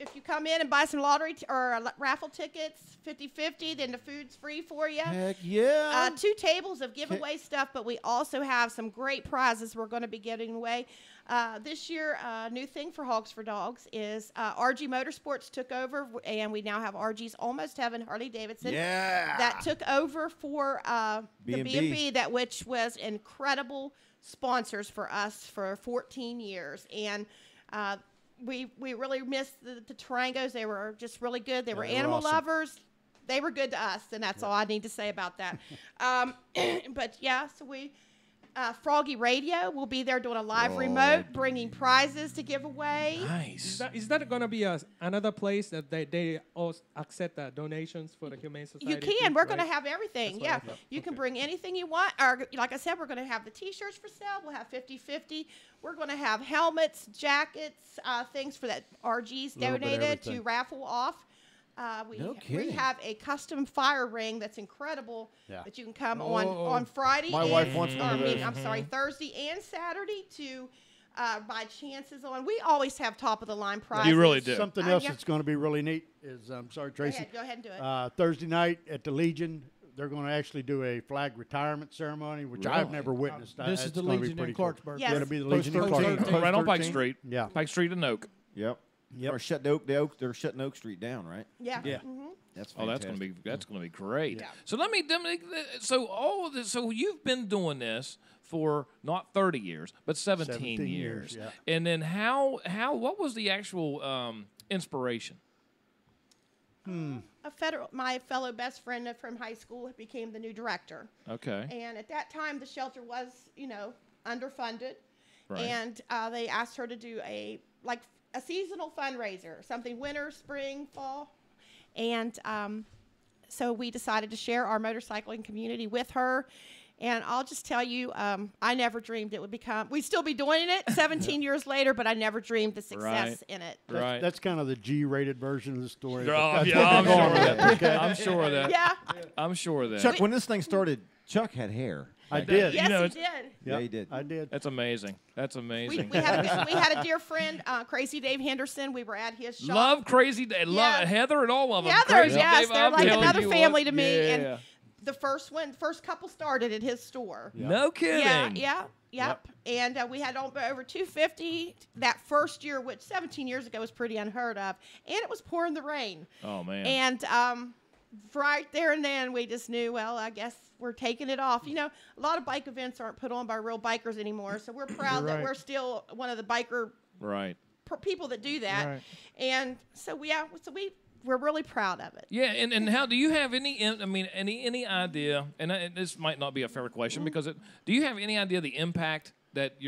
If you come in and buy some lottery or raffle tickets, 50-50, then the food's free for you. Heck yeah. 2 tables of giveaway stuff, but we also have some great prizes we're going to be giving away. This year, a new thing for Hogs for Dogs is RG Motorsports took over, and we now have RG's Almost Heaven Harley Davidson. Yeah. That took over for the B&B. B&B, which was incredible sponsors for us for 14 years. And we really missed the Tarangos. They were just really good. They were animal lovers. They were good to us, and that's all I need to say about that. But yeah, so we Froggy Radio will be there doing a live remote, bringing prizes to give away. Nice. Is that going to be another place that they also accept donations for the Humane Society? You can. We're right? going to have everything. That's what Yeah. I thought. You can bring anything you want. Or, like I said, we're going to have the T-shirts for sale. We'll have 50-50. We're going to have helmets, jackets, things for that RG's Little bit of donated to everything. raffle off. No We kidding. have a custom fire ring that's incredible that you can come on Friday. My wife wants one of those. I'm sorry, Thursday and Saturday to buy chances on. We always have top of the line prizes. You really do. Something else yeah. that's going to be really neat is, I'm sorry, Tracy. Go ahead and do it. Thursday night at the Legion, they're going to actually do a flag retirement ceremony, which I've never witnessed. This is That's the gonna be Legion in pretty cool. Clarksburg. Yes. Going to be the Post Legion in 13. Clarksburg. Right on Pike 13? Street. Yeah. Pike Street and Oak. Yep. Yep. Or shut they're shutting Oak Street down, right? Yeah. Yeah. Mhm. That's Oh, that's fantastic. gonna be great. Yeah. So so all of this. So you've been doing this for not 30 years, but 17 years. yeah. And then what was the actual inspiration? My fellow best friend from high school became the new director. Okay. And at that time, the shelter was, underfunded. Right. And they asked her to do a seasonal fundraiser, something winter, spring, fall. And so we decided to share our motorcycling community with her. And I'll just tell you, I never dreamed it would become. We'd still be doing it 17 years later, but I never dreamed the success in it. Right. That's kind of the G-rated version of the story. but Oh, that's yeah, what I'm we're sure going of with. that. I'm sure of that. Yeah. I'm sure of that. Chuck, when this thing started, Chuck had hair. I did. Yes, know, he it's- did. Yeah, he did. I did. That's amazing. That's amazing. We had a dear friend, Crazy Dave Henderson. We were at his shop. Love Crazy Dave. Love Yeah. Heather and all of them. Heather, Crazy yes, Dave, they're I'm like telling another you family what. to me. Yeah. And the first couple started at his store. No kidding. Yep. And we had over 250 that first year, which 17 years ago was pretty unheard of. And it was pouring the rain. Oh man. And right there and then, we just knew, well, I guess we're taking it off. A lot of bike events aren't put on by real bikers anymore, so we're proud that we're still one of the biker right. people that do that. Right. And so we're really proud of it. Yeah, and how do you have any idea? And this might not be a fair question because do you have any idea the impact that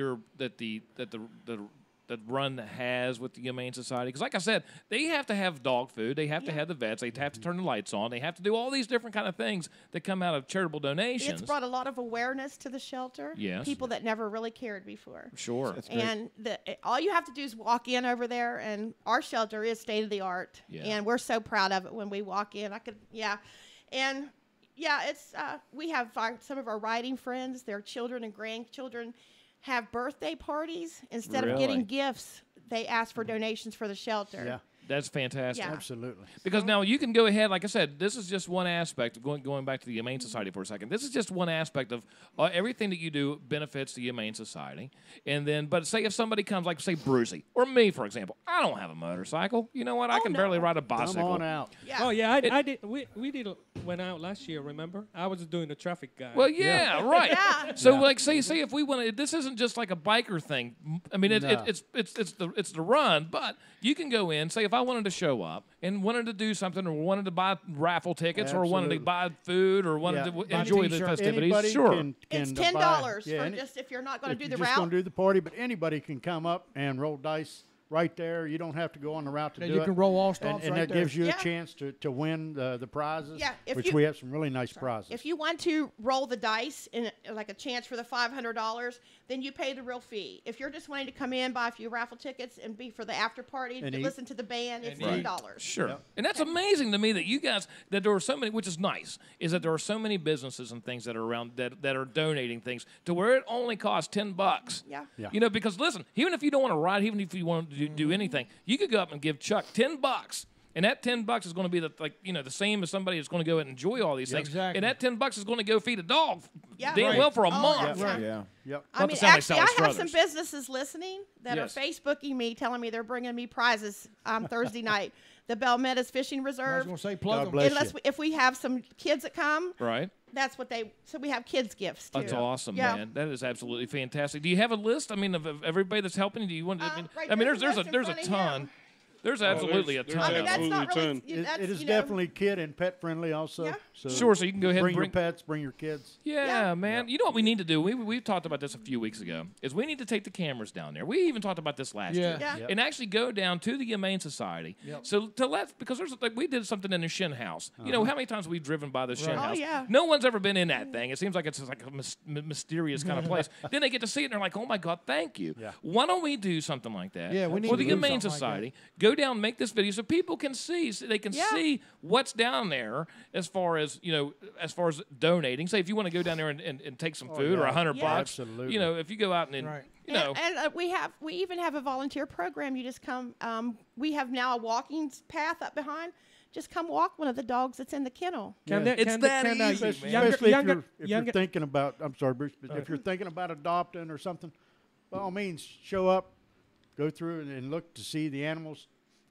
the run has with the Humane Society? Because like I said, they have to have dog food, they have to have the vets, they have to turn the lights on, they have to do all these different kind of things that come out of charitable donations. It's brought a lot of awareness to the shelter. Yes. People that never really cared before. Sure. And all you have to do is walk in over there, and our shelter is state of the art. Yeah. And we're so proud of it when we walk in. And it's we have some of our riding friends, their children and grandchildren have birthday parties. Instead of Really? getting gifts, they ask for donations for the shelter. Yeah. That's fantastic. Yeah. Absolutely. Because now you can go ahead, like I said, this is just one aspect of going back to the Humane Society for a second. This is just one aspect of everything that you do benefits the Humane Society. And then, but say if somebody comes, like say Brucey or me, for example, I don't have a motorcycle. You know what? I can barely ride a bicycle. Come on out. Yeah. Oh yeah, I did. We did went out last year. Remember, I was doing the traffic guy. Well, yeah, right. Yeah. So, like, say if we want to, this isn't just like a biker thing. I mean, it's the run, but you can go in. Say if I wanted to show up and wanted to do something, or wanted to buy raffle tickets, or wanted to buy food, or wanted to enjoy the festivities. Anybody Sure, can It's $10 for just if you're not going to do the Just route. going to do the party, but anybody can come up and roll dice right there. You don't have to go on the route to do it. You can roll all stops and right that there. gives you Yeah. a chance to win the prizes. Yeah, if which you- we have some really nice prizes. If you want to roll the dice in like a chance for the $500, then you pay the real fee. If you're just wanting to come in, buy a few raffle tickets, and be for the after party, And eat. listen to the band, it's $10. sure. Yep. And that's amazing to me that you guys that there are so many, which is nice, is that there are so many businesses and things that are around that are donating things to where it only costs $10. Yeah. Yeah. You know, because listen, even if you don't want to ride, even if you want to do anything, you could go up and give Chuck $10. And that $10 is going to be the same as somebody that's going to go and enjoy all these things. exactly. And that $10 is going to go feed a dog Yeah. damn Right. well for a Oh, month. yeah. Yeah. Yep. I Not mean, to sound like actually, Sally I have some Struthers. businesses listening that Yes. are Facebooking me, telling me they're bringing me prizes Thursday night. The Bell Meadows Fishing I was Reserve. going to say plug God them. bless Unless you. if we have some kids that come, Right. that's what they. So we have kids gifts too. That's awesome, Yeah. man. That is absolutely fantastic. Do you have a list? I mean, of everybody that's helping you? Do you want? Right I mean, there's there's a a list in there's a front of ton. him. There's absolutely a there's ton. I mean, of that's them. not really. Absolutely That's, It is you know, definitely kid and pet friendly also. Yeah. So Sure, so you can go ahead bring and your pets, bring your kids. Yeah, Yeah. man. You know what we need to do? We've talked about this a few weeks ago. Is we need to take the cameras down there. We even talked about this last year, Yeah. Yep. and actually go down to the Humane Society. Yep. So because there's like we did something in the Shin House. You know how many times we've driven by the Shin Right. House? Oh, yeah. No one's ever been in that thing. It seems like it's just like a mysterious kind of place. Then they get to see it and they're like, oh my God, thank you. Yeah. Why don't we do something like that? Yeah, we need for to the do Humane something like Society. Go down, make this video so people can see, so they can Yeah. see what's down there as far as donating. Say if you want to go down there and take some food or yeah. $100 Yeah. bucks. Absolutely. You know, if you go out and Right. you know. And we even have a volunteer program. You just come. We have now a walking path up behind. Just come walk one of the dogs that's in the kennel. Can Yeah. they- It's can they- that can, easy, man. Especially younger, if younger, you're thinking about, I'm sorry, Bruce, but if you're thinking about adopting or something, by all means, show up, go through and look to see the animals.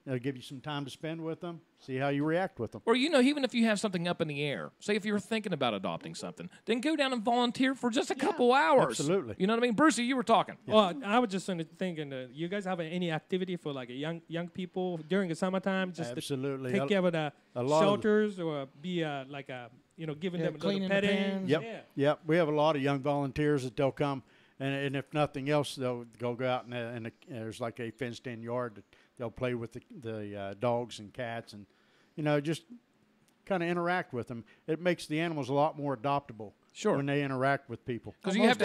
It'll give you some time to spend with them, see how you react with them. Or, even if you have something up in the air, say if you're thinking about adopting something, then go down and volunteer for just a couple hours. Absolutely. You know what I mean? Brucey, you were talking. Well, I was just thinking, you guys have any activity for like a young people during the summertime, just Absolutely. to take care of the a lot of shelters or be giving them a little cleaning the petting. pens. Yep. Yeah. Yep. We have a lot of young volunteers that they'll come, and if nothing else, they'll go out and there's like a fenced-in yard that they'll play with the dogs and cats, and just kind of interact with them. It makes the animals a lot more adoptable. Sure. When they interact with people. Because you have to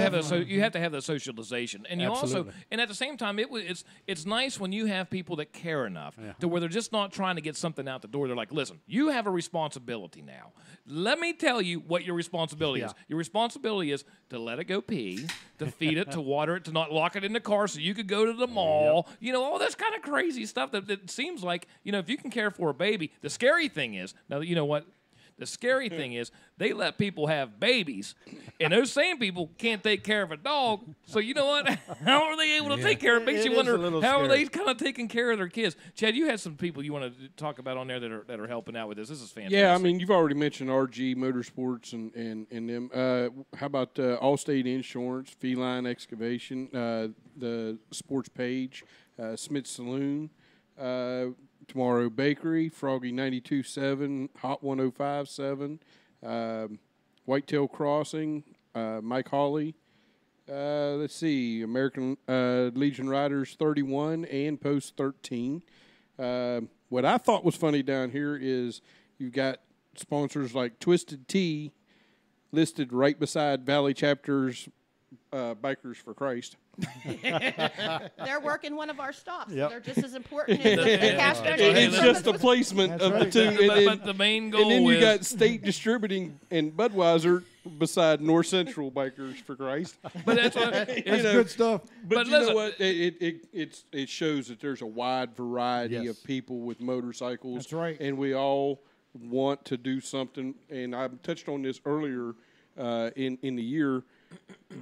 have that socialization, and you Absolutely. also, and at the same time, it's nice when you have people that care enough to where they're just not trying to get something out the door. They're like, listen, you have a responsibility now. Let me tell you what your responsibility is. Your responsibility is to let it go pee, to feed it, to water it, to not lock it in the car so you could go to the mall. All this kind of crazy stuff that seems like if you can care for a baby. The scary thing is now you know what. The scary thing is they let people have babies, and those same people can't take care of a dog. So you know what? How are they able to take care of it? Makes It you is wonder a little how are scary. they kind of taking care of their kids. Chad, you had some people you want to talk about on there that are helping out with this. This is fantastic. Yeah, I mean, you've already mentioned RG Motorsports and them. How about Allstate Insurance, Feline Excavation, the Sports Page, Smith Saloon, Tomorrow Bakery, Froggy 92.7, Hot 105.7, Whitetail Crossing, Mike Hawley. Let's see, American Legion Riders 31 and Post 13. What I thought was funny down here is you've got sponsors like Twisted Tea listed right beside Valley Chapter's Bikers for Christ. They're working one of our stops. Yep. They're just as important as the cash donation. It's just the placement of the two. But the main goal and then you is got State Distributing and Budweiser beside North Central Bikers for Christ. But that's what, That's good stuff. But you listen, know what? It shows that there's a wide variety Yes. of people with motorcycles. That's right. And we all want to do something. And I touched on this earlier in the year.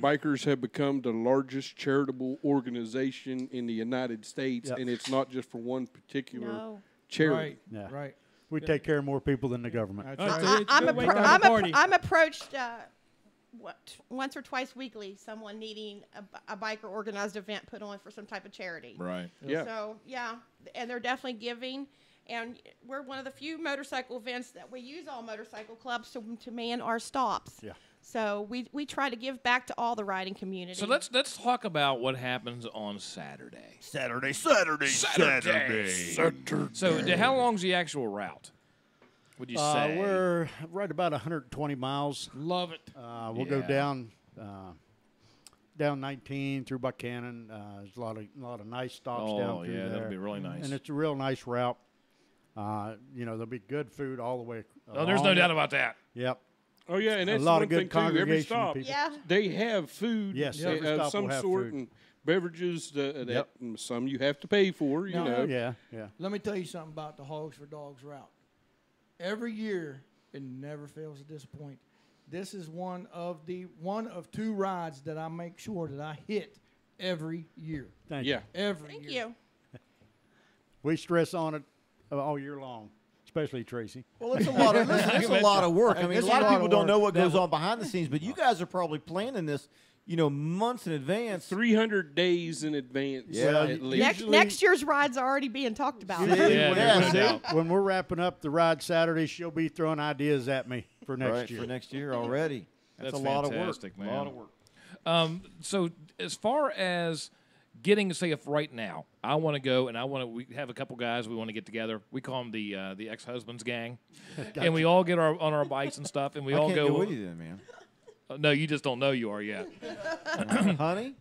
Bikers have become the largest charitable organization in the United States, Yep. and it's not just for one particular No. charity. Yeah. Right. We take care of more people than the government. That's That's right. it. It's a good way to have a party. I'm approached once or twice weekly, someone needing a biker organized event put on for some type of charity. right. Yeah. So, yeah, and they're definitely giving. And we're one of the few motorcycle events that we use all motorcycle clubs to man our stops. Yeah. So we try to give back to all the riding community. So let's talk about what happens on Saturday. Saturday. So how long's the actual route? Would you say? We're right about 120 miles. Love it. We'll go Yeah. down 19 through Buchanan. There's a lot of nice stops down through yeah, there. that'll be really nice. And it's a real nice route. There'll be good food all the way. Oh, there's no along doubt it. about that. Yep. Oh yeah, and that's lot one of good thing too. Every congregation stop, people. Yeah. they have food, Yes, every of stop some will have sort, food. and beverages that Yep. some you have to pay for. You No, know, Yeah. Let me tell you something about the Hogs for Dogs route. Every year, it never fails to disappoint. This is one of two rides that I make sure that I hit every year. Thank yeah. you. Every Thank year. you. We stress on it all year long, especially Tracy. Well, it's a lot of it's a lot of work. I mean, It's a lot of people don't know what That goes on behind the scenes, but you guys are probably planning this, months in advance. 300 days in advance. Yeah. at least. Next year's ride's already being talked about. Yeah, When we're wrapping up the ride Saturday, she'll be throwing ideas at me for next Right, year. for next year already. That's a That's lot fantastic, of work. man. A lot of work. So as far as getting, say, if right now I want to go and we have a couple guys we want to get together. We call them the ex-husbands gang, and we all get on our bikes and stuff, and we I all can't go. go with you then, man. No, you just don't know you are yet. Honey?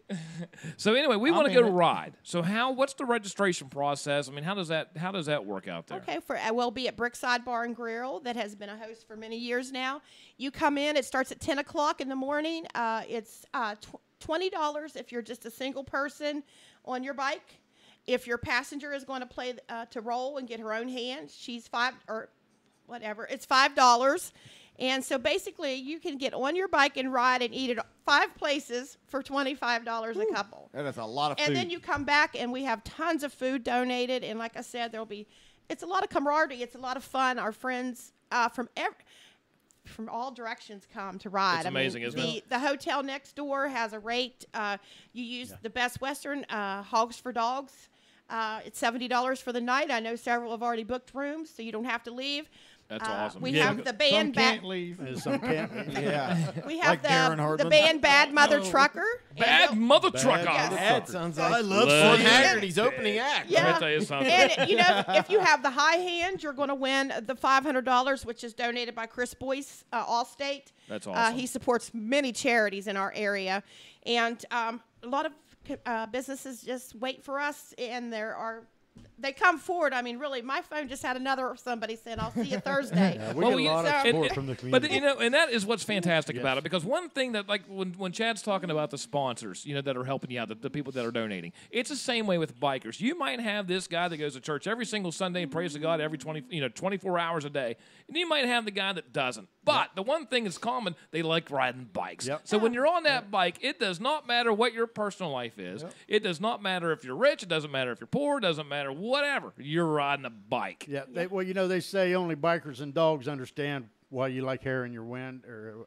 So anyway, we want to in go to it. ride. So what's the registration process? I mean, how does that work out there? Okay, we'll be at Brickside Bar and Grill that has been a host for many years now. You come in, it starts at 10 o'clock in the morning. It's $20 if you're just a single person on your bike. If your passenger is going to play to roll and get her own hand, she's it's $5. And so basically, you can get on your bike and ride and eat at 5 places for $25 a couple. That is a lot of food. And then you come back, and we have tons of food donated. And like I said, it's a lot of camaraderie. It's a lot of fun. Our friends from all directions come to ride. It's amazing, isn't it? The hotel next door has a rate. You use the Best Western Hogs for Dogs. It's $70 for the night. I know several have already booked rooms, so you don't have to leave. That's awesome. We Yeah. have the Some band can't leave. Some can't. yeah. We have Like Darren the Hardman. band Bad Mother Trucker. Bad mother trucker. Yes. That sounds like I love Love Sean it. Haggerty's opening act. Yeah. Let me tell you something. And if you have the high hand, you're going to win the $500, which is donated by Chris Boyce, Allstate. That's awesome. He supports many charities in our area, and a lot of businesses just wait for us, and they come forward. I mean, really, my phone just had another somebody saying, "I'll see you Thursday." We get a lot of support from the community. But and that is what's fantastic about it, because one thing that, like, when Chad's talking about the sponsors, that are helping you out, the people that are donating, it's the same way with bikers. You might have this guy that goes to church every single Sunday and prays to God every 24 hours a day, and you might have the guy that doesn't. But the one thing is common: they like riding bikes. Yep. So when you're on that bike, it does not matter what your personal life is. Yep. It does not matter if you're rich. It doesn't matter if you're poor. It doesn't matter whatever. You're riding a bike. Yeah, they say only bikers and dogs understand why you like hair in your wind or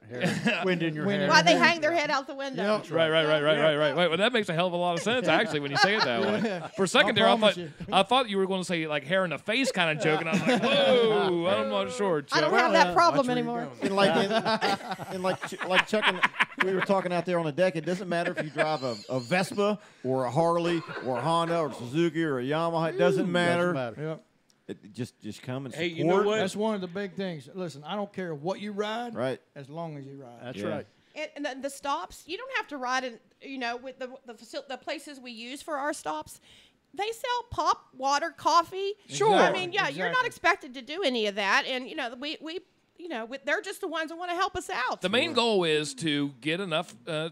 wind in your hair. Why they hang their head out the window? Right. Wait, well, that makes a hell of a lot of sense, actually, when you say it that way. For a second there, I thought you were going to say, like, hair in the face kind of joke, and I was like, whoa, I'm not sure. I don't have that problem anymore. And like Chuck and we were talking out there on the deck, it doesn't matter if you drive a Vespa or a Harley or a Honda or a Suzuki or a Yamaha. It doesn't matter. Yep. Just come and support. Hey, you know what? That's one of the big things. Listen, I don't care what you ride, Right. as long as you ride. That's Yeah. right. And the stops, you don't have to ride in, with the places we use for our stops. They sell pop, water, coffee. Sure. I mean, you're not expected to do any of that. And, they're just the ones that want to help us out. The main goal is to get enough to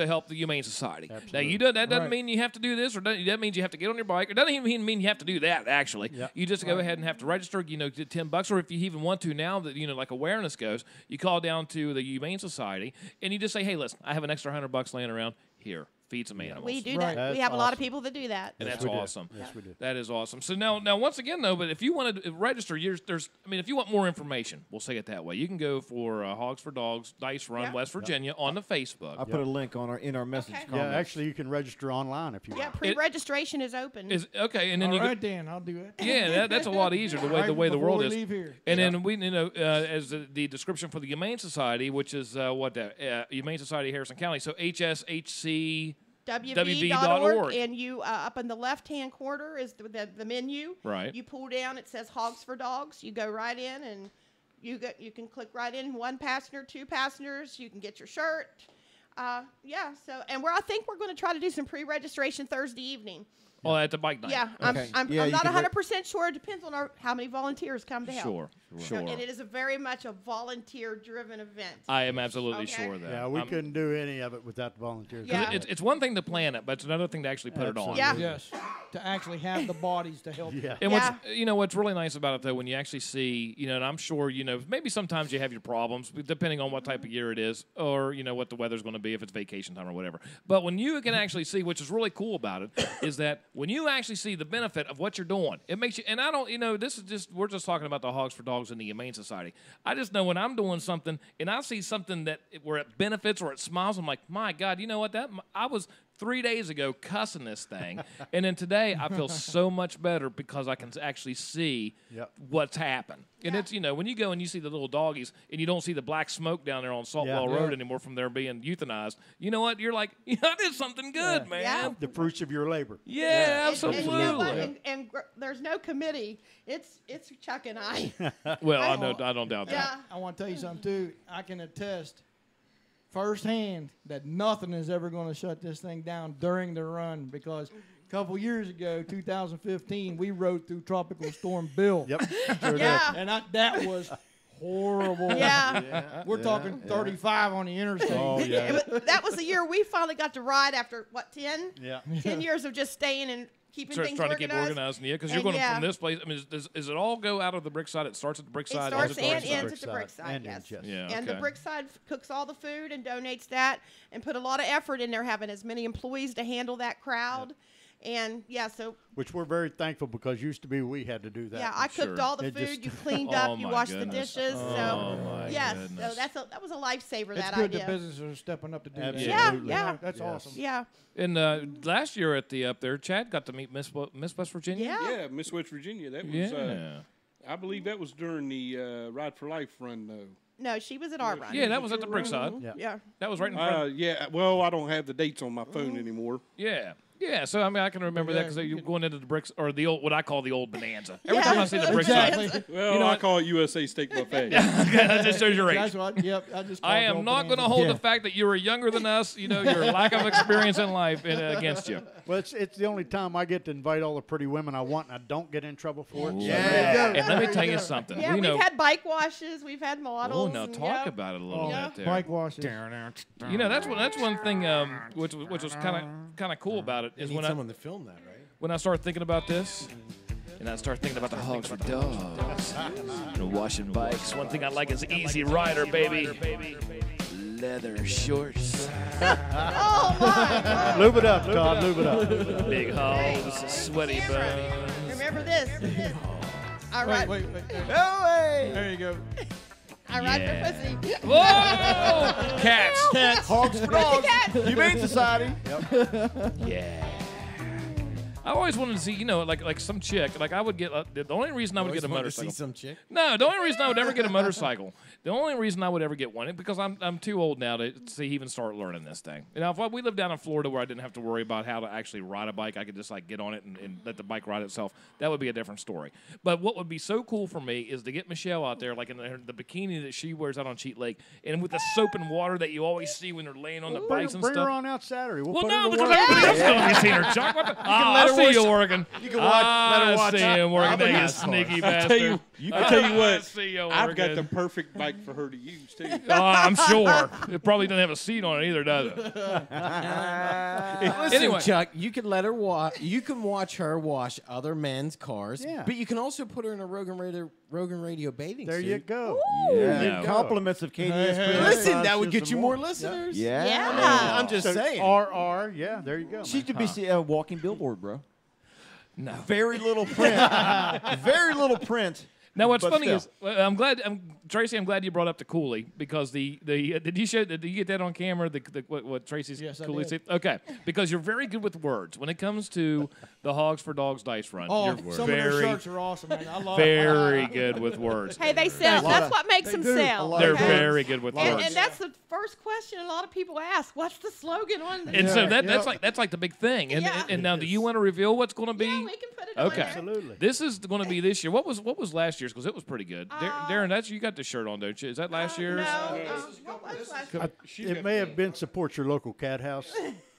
help the Humane Society. Absolutely. Now, that doesn't mean you have to do this, or that means you have to get on your bike. It doesn't even mean you have to do that, actually. Yep. You just go ahead and have to register, get $10, or if you even want to now that, like awareness goes, you call down to the Humane Society, and you just say, hey, listen, I have an extra $100 laying around here. Feed some animals. We do that. We have a lot of people that do that. And that's awesome. Yes, we do. That is awesome. So now, once again, though, but if you want to register, if you want more information, we'll say it that way. You can go for Hogs for Dogs, Dice Run, West Virginia on the Facebook. I put a link in our message comments. Yeah, actually, you can register online if you want. Yeah, pre-registration is open. Okay, and then All right, Dan, I'll do it. Yeah, that's a lot easier the way the world is. Leave here. And then we, as the description for the Humane Society, which is Humane Society Harrison County, so HSHC. WV.org, and you up in the left-hand corner is the menu. Right. You pull down, it says Hogs for Dogs. You go right in, and you can click right in. 1 passenger, 2 passengers. You can get your shirt. So I think we're going to try to do some pre-registration Thursday evening. Well, at the bike night. Yeah, okay. I'm not 100% sure. It depends on how many volunteers come to help. Sure. And it is very much a volunteer-driven event. I am absolutely sure of that. Yeah, we couldn't do any of it without the volunteers. Yeah. It's one thing to plan it, but it's another thing to actually put it on. Yeah. Yes, to actually have the bodies to help. Yeah. And what's really nice about it though, when you actually see, and I'm sure maybe sometimes you have your problems depending on what type of year it is, or what the weather's going to be if it's vacation time or whatever. But when you can actually see, which is really cool about it, is that when you actually see the benefit of what you're doing, it makes you. And I don't, this is just we're just talking about the Hogs for Dogs and the Humane Society. I just know when I'm doing something and I see something where it benefits or it smiles, I'm like, my God, you know what? I was 3 days ago cussing this thing, and then today I feel so much better because I can actually see what's happened. And it's when you go and you see the little doggies and you don't see the black smoke down there on Saltwell Road anymore from there being euthanized, you know what? You're like, I did something good, man. Yeah. The fruits of your labor. Yeah, absolutely. And there's no committee. It's Chuck and I. Well, I don't doubt that. I want to tell you something too. I can attest firsthand that nothing is ever going to shut this thing down during the run, because a couple years ago, 2015, we rode through Tropical Storm Bill. Yep. And that was horrible. Yeah. We're talking 35 on the interstate. Oh, yeah. That was the year we finally got to ride after, 10? Yeah. 10 years of just staying and keeping things trying organized. to keep organized, because you're going from this place. I mean, does it all go out of the brick side? It starts at the brick side. It starts and ends ends at the brick side, yes. Yeah, and the brick side cooks all the food and donates that, and put a lot of effort in there, having as many employees to handle that crowd. And which we're very thankful, because used to be we had to do that. Yeah, I cooked all the food. You cleaned up. You washed the dishes. So that was a lifesaver. It's that good idea. the businesses are stepping up to do that. Yeah. That's awesome. Yeah. And last year at the up there, Chad got to meet Miss West Virginia. Yeah. Yeah, Miss West Virginia. That was. I believe that was during the Ride for Life run, though. No, she was at our run. Yeah, that was at the brick side. Yeah. That was right in front. Well, I don't have the dates on my phone anymore. Yeah. Yeah, so I mean, I can remember that because you're going into the bricks, or the old, what I call the old Bonanza. Every time I see the brick side. Well, I call it USA Steak Buffet. That just shows your age. That's what, I am not going to hold the fact that you were younger than us, your lack of experience in life against you. Well, it's the only time I get to invite all the pretty women I want, and I don't get in trouble for it. Ooh, yeah. And let me tell you something. Yeah, we've had bike washes. We've had models. Oh, now talk about it a little bit there. Bike washes. That's one thing which was kind of cool about it is when someone to film that, right? When I started thinking about this, and I started thinking about the Hogs for Dogs, washing bikes. One thing I like is Easy Rider, baby. Leather shorts. Oh my! Lube it up, Todd. Lube it up. Big hogs, sweaty bones. Remember this. All right. Wait. Oh, there you go. I ride for pussy. Whoa! Cats. Hogs for Dogs. Humane Society. Yeah. I always wanted to see, like some chick. Like I would get the only reason I would get a motorcycle. See some chick? No, the only reason I would ever get a motorcycle. The only reason I would ever get one is because I'm too old now to even start learning this thing. If we lived down in Florida where I didn't have to worry about how to actually ride a bike, I could just like get on it and let the bike ride itself. That would be a different story. But what would be so cool for me is to get Michelle out there, like in the bikini that she wears out on Cheat Lake, and with the soap and water that you always see when they're laying on the bikes and Bring stuff. her on out Saturday. Well, no, because everybody else is going to be seeing her, Chuck. I see you working. You can let her watch. I see him working. There, you sneaky bastard. I tell you what, see you I've got working. the perfect bike for her to use too. I'm sure. It probably doesn't have a seat on it either, does it? Listen, Anyway. Chuck, you can let her watch. You can watch her wash other men's cars. Yeah. But you can also put her in a Rogan Radio bathing There suit. you go. Yeah. No. Compliments of KDS. Listen, that would get you more listeners. Yeah. Yeah. I'm just saying. RR, yeah, there you go. She could be a walking billboard, bro. No. Very little print. Very little print. Now, what's But funny still. is, Tracy, I'm glad you brought up the Cooley because did you get that on camera? What Tracy's Yes, I Cooley did. said? Okay, because you're very good with words when it comes to the Hogs for Dogs dice run. Oh, you're some of their very, shirts are awesome, man. I love it. very good with words. Hey, they sell. That's what makes them sell. They're okay? very good with And, words. and that's the first question a lot of people ask. What's the slogan on the And so shirt? that's like the big thing. And Yeah. and now, do you want to reveal what's going to be? Yeah, we can put it Okay. on there. Absolutely. This is going to be this year. What was last year's? Because it was pretty good. Darren, that's you got the shirt on, don't you? Is that last year's? No, what was last year? It may have been support your local cat house.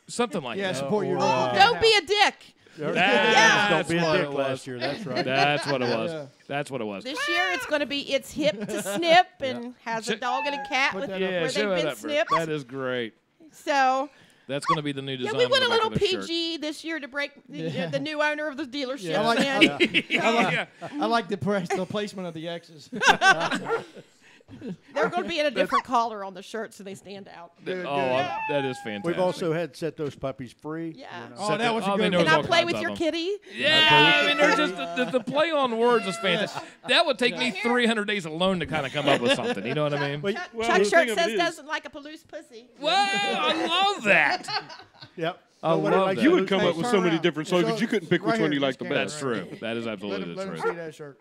Something like Yeah, that. support your Oh, local don't cat be house. a dick. That's Don't be a what dick it was. last year. That's right. That's what it was. Yeah. That's what it was. This year it's going to be it's hip to snip and has a dog and a cat with that where Yeah, they've show been that up, Bert. snipped. That is great. So That's going to be the new yeah, design. we on went the a back little of the shirt. PG this year to break the new owner of the dealership. I like- and Yeah. I like the placement of the X's. they're going to be in a different collar on the shirt so they stand out. That is fantastic. We've also had set those puppies free. Yeah. Oh, that was a I mean, good there one. was Can I all play kinds with of your them. kitty? Yeah, I mean, there's just the play on words is fantastic. That would take me 300 days alone to kind of come up with something. You know what I mean? Well, Chuck, well, Chuck the shirt thing of it says is- doesn't like a loose pussy. Whoa, I love that. Yep. I Nobody love likes that. You loose would come Hey, up with turn so many around. different slogans. You couldn't pick Right which one here, you liked the this camera, best. That's true. That is Let absolutely him true. see that shirt.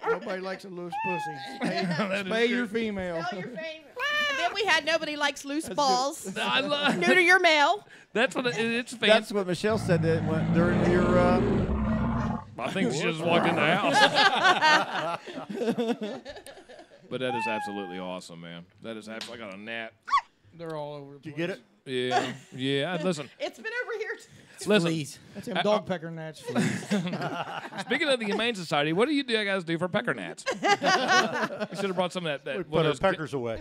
Nobody likes a loose pussy. Spay your female. Tell your favorite. And then we had nobody likes loose balls. I love. Neuter your male. That's what it's That's fantastic. what Michelle said that went during your. I think she just walked in the house. But that is absolutely awesome, man. That is absolutely. I got a gnat. They're all over the place. Did you get it? Yeah, yeah. Listen, It's been over here. listen. Please. That's them dog pecker gnats. Speaking of the Humane Society, what do you guys do for pecker gnats? You should have brought some of that. We one put our of those- peckers away.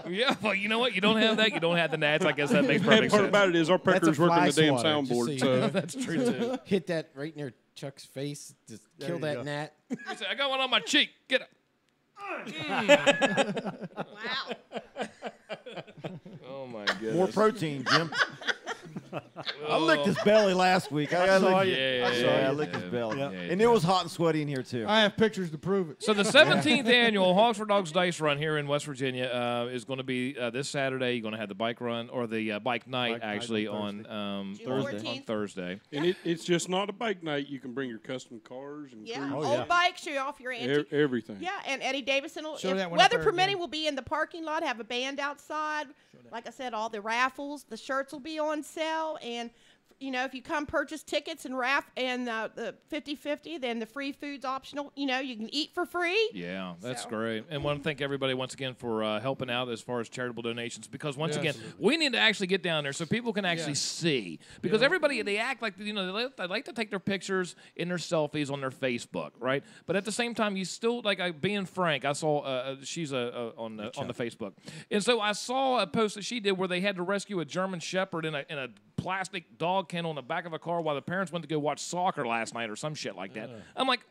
Yeah, well, you know what? You don't have that. You don't have the gnats. I guess that makes Bad perfect part sense. about it is our That's a peckers working fly the damn swatter, just so soundboard. you So know. That's true too. Hit that right near Chuck's face. Just kill you that go. gnat. He said, I got one on my cheek. Get it. Wow. Oh my goodness. More protein, Jim. I licked his belly last week. I saw licked, you. I licked his belly. Yeah. And it was hot and sweaty in here, too. I have pictures to prove it. So the 17th annual Hogs for Dogs Dice Run here in West Virginia is going to be this Saturday. You're going to have the bike run or the bike night Bike night actually on on June Thursday. 14th. On Thursday. and it's just not a bike night. You can bring your custom cars and Yeah. cruise, Old bike, show you off your antique. everything. Yeah, and Eddie Davison will, Show if that when I weather throw it permitting, again. will be in the parking lot, have a band outside. Like I said, all the raffles, the shirts will be on sale. And, you know, if you come purchase tickets and the 50-50, then the free food's optional. You know, you can eat for free. Yeah, that's So- great. And want to thank everybody once again for helping out as far as charitable donations because once Yeah, again, absolutely. we need to actually get down there so people can actually Yeah. see. Because everybody, they act like, you know, they like to take their pictures and their selfies on their Facebook, right? But at the same time, you still, like being frank, I saw, she's on the Facebook. And so I saw a post that she did where they had to rescue a German Shepherd in a plastic dog kennel in the back of a car while the parents went to go watch soccer last night or some shit like that. I'm like,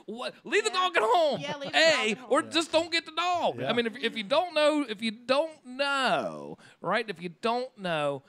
what? Leave the dog at home. Yeah, leave the dog at home. Or just don't get the dog. I mean, if you don't know, right? If you don't know,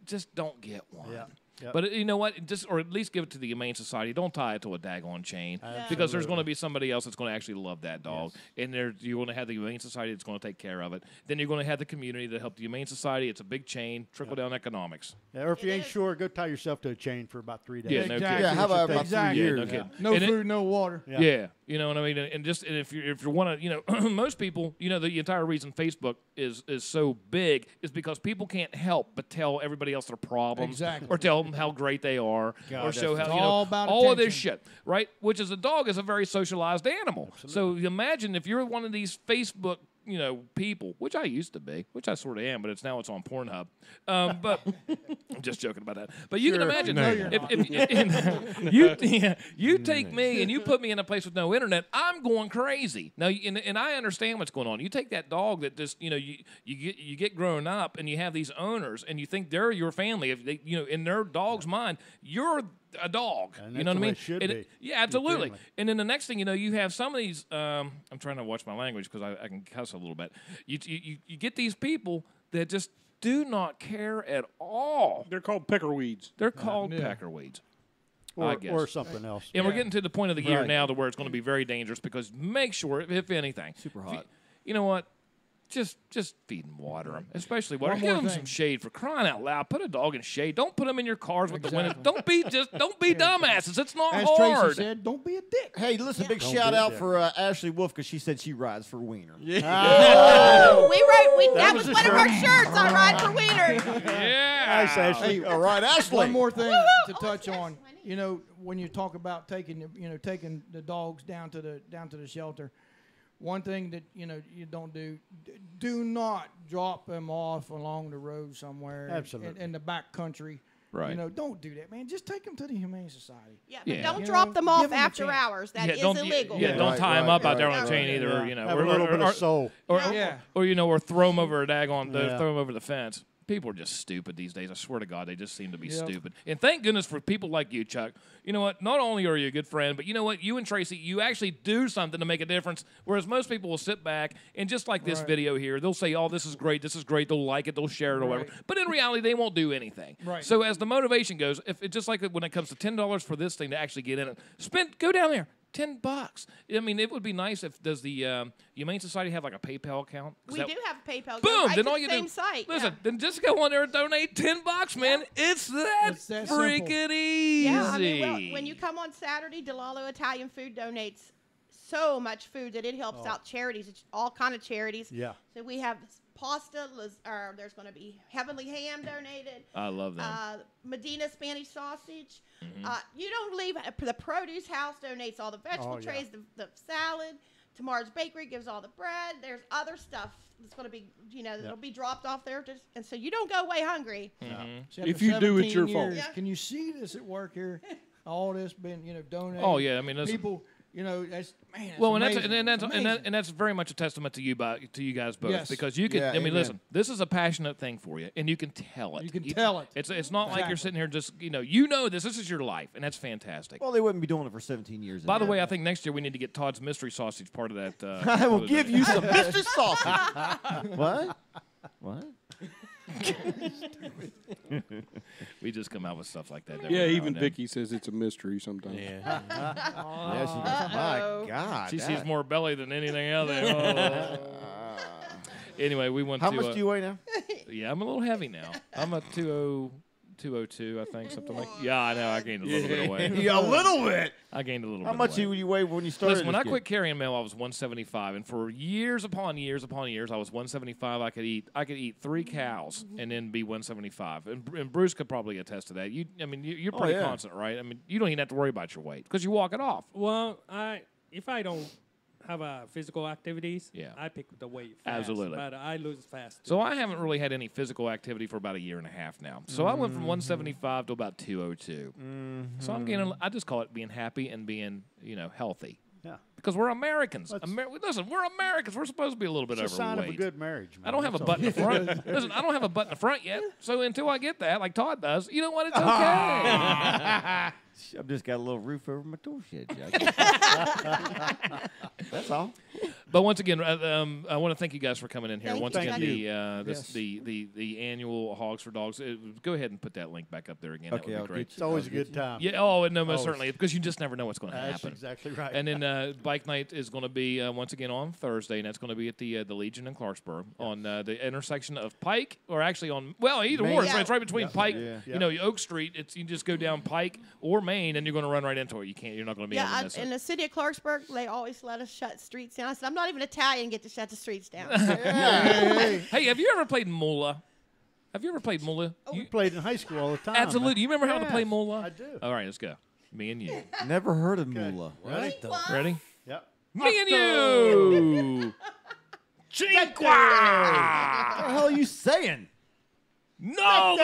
just don't get one. Yeah. Yep. But you know what? Just or at least give it to the Humane Society. Don't tie it to a daggone chain because there's going to be somebody else that's going to actually love that dog, and you're going to have the Humane Society that's going to take care of it. Then you're going to have the community that help the Humane Society. It's a big chain, trickle down economics. Yeah, or if you ain't sure, go tie yourself to a chain for about 3 days. Yeah, no Exactly. kidding. Yeah, how about 3 years? No kidding. No And food, no water. Yeah, you know what I mean. And if you want to, most people, the entire reason Facebook is so big is because people can't help but tell everybody else their problems, Exactly. or tell them how great they are, or show how It's all about all of this attention. shit, right? Which is a dog is a very socialized animal. So imagine if you're one of these Facebook people, which I used to be, which I sort of am, but now it's on Pornhub. But I'm just joking about that. But you can imagine if you take me and you put me in a place with no internet, I'm going crazy. Now, and I understand what's going on. You take that dog that just you get grown up and you have these owners and you think they're your family. If they in their dog's mind, you're a dog. And You know what I mean? that's the way it should be. Yeah, absolutely. family. And then the next thing you have some of these. I'm trying to watch my language because I can cuss a little bit. You get these people that just do not care at all. They're called peckerweeds. They're called peckerweeds. I guess. Or something else. And we're getting to the point of the year Right. now to where it's going to be very dangerous because make sure, if anything, Super hot. You know what? Just feed and water them, especially water. One Give more them thing. some shade for crying out loud. Put a dog in shade. Don't put them in your cars with the window. Don't be dumbasses. It's not As hard. Tracy said, don't be a dick. Hey, listen, big shout out for Ashley Wolf because she said she rides for Wiener. Oh, that was one of our shirts. I ride for Wiener. Yeah. Nice, Ashley. All right, Ashley. One more thing to touch on. When you talk about taking the dogs down to the shelter, one thing that you don't do not drop them off along the road somewhere. Absolutely. In the back country. Right. Don't do that, man. Just take them to the Humane Society. Yeah, but Yeah. don't You drop know, them give off 'em a after chance. hours. That is illegal. Yeah, don't Right, tie them right, up out there on a right, chain right. either. Yeah. Have a little bit of soul. Or throw them over a daggone, Yeah. throw them over the fence. People are just stupid these days. I swear to God, they just seem to be Yep. stupid. And thank goodness for people like you, Chuck. You know what? Not only are you a good friend, but you know what? You and Tracy, you actually do something to make a difference. Whereas most people will sit back and just like this Right. video here, they'll say, "Oh, this is great. This is great." They'll like it. They'll share it or whatever. Right. But in reality, they won't do anything. Right. So as the motivation goes, if it just like when it comes to $10 for this thing to actually get in it, go down there. $10. I mean, it would be nice if does the Humane Society have like a PayPal account? We do have a PayPal. Boom! Right Then to all the you same do, site. listen. Then just go on there and donate $10, man. It's that It's that simple. freaking easy. Yeah, I mean, when you come on Saturday, DeLallo Italian Food donates so much food that it helps out charities, all kind of charities. Yeah. So we have pasta. There's going to be Heavenly Ham donated. I love that. Medina Spanish sausage. You don't leave. The produce house donates all the vegetable yeah. trays, the salad. Tomorrow's Bakery gives all the bread. There's other stuff that's going to be, that'll be dropped off there. And so you don't go away hungry. See, If after you do, it's 17 your fault. years, Yeah. Can you see this at work here? All this been, donated. Oh yeah, I mean, listen. people, that's man. It's Well, amazing. and that's very much a testament to you guys both Yes. because you can. Yeah, I mean, amen. listen, this is a passionate thing for you, and you can tell it. You can tell it. It's not like you're Exactly. sitting here just this is your life, and that's fantastic. Well, they wouldn't be doing it for 17 years. By the way, I think next year we need to get Todd's mystery sausage part of that. I will for the give day. you some mystery sausage. What? What? We just come out with stuff like that. Yeah, every now even and then. Vicky says it's a mystery sometimes. Yeah. Yeah, she goes, my God. She that- sees more belly than anything else. Oh. Anyway, we went How to. much do you weigh now? Yeah, I'm a little heavy now. I'm a 202, I think, something like. Yeah, I know. I gained a little bit of weight. Yeah, a little bit. I gained a little How bit. much of weight. do you weigh when you started? Listen, when this I gig? quit carrying mail, I was 175, and for years upon years upon years, I was 175. I could eat 3 cows and then be 175. And Bruce could probably attest to that. You're pretty yeah. constant, right? I mean, you don't even have to worry about your weight because you walk it off. Well, if I don't have physical activities, Yeah. I pick the weight fast. Absolutely. But I lose fast. So I haven't really had any physical activity for about a year and a half now. So I went from 175 to about 202. So I'm getting. I just call it being happy and being healthy. Yeah. Because we're Americans. Listen, we're Americans. We're supposed to be a little bit It's a overweight. sign of a good marriage, man. I don't have a That's butt in the all. front. Listen, I don't have a butt in the front yet. So until I get that, like Todd does, you know what? It's okay. I've just got a little roof over my tool shed, Jack. That's all. But once again, I want to thank you guys for coming in here. Thank once you. again, Thank the annual Hogs for Dogs. Go ahead and put that link back up there again. Okay, that would be great. It's always a good time. Yeah. Oh, no, most Always. certainly, because you just never know what's going to That's happen. exactly right. And then Bike Night is going to be once again on Thursday, and that's going to be at the Legion in Clarksburg on the intersection of Pike, or actually on either Main. or. Yeah. It's right between Pike. Yeah. You know, Oak Street. You just go down Pike or Main, and you're going to run right into it. You're not going to be able to miss in it. the city of Clarksburg, they always let us shut streets down. I said, I'm not even Italian, get to shut the streets down. Hey, have you ever played Mola? Have you ever played Mola? We played in high school all the time. Absolutely. You remember how to play Yes, Mola? I do. All right, let's go. Me and you. Never heard of Moolah. Ready? Ready? Yep. Me and you. Cinque. What the hell are you saying? No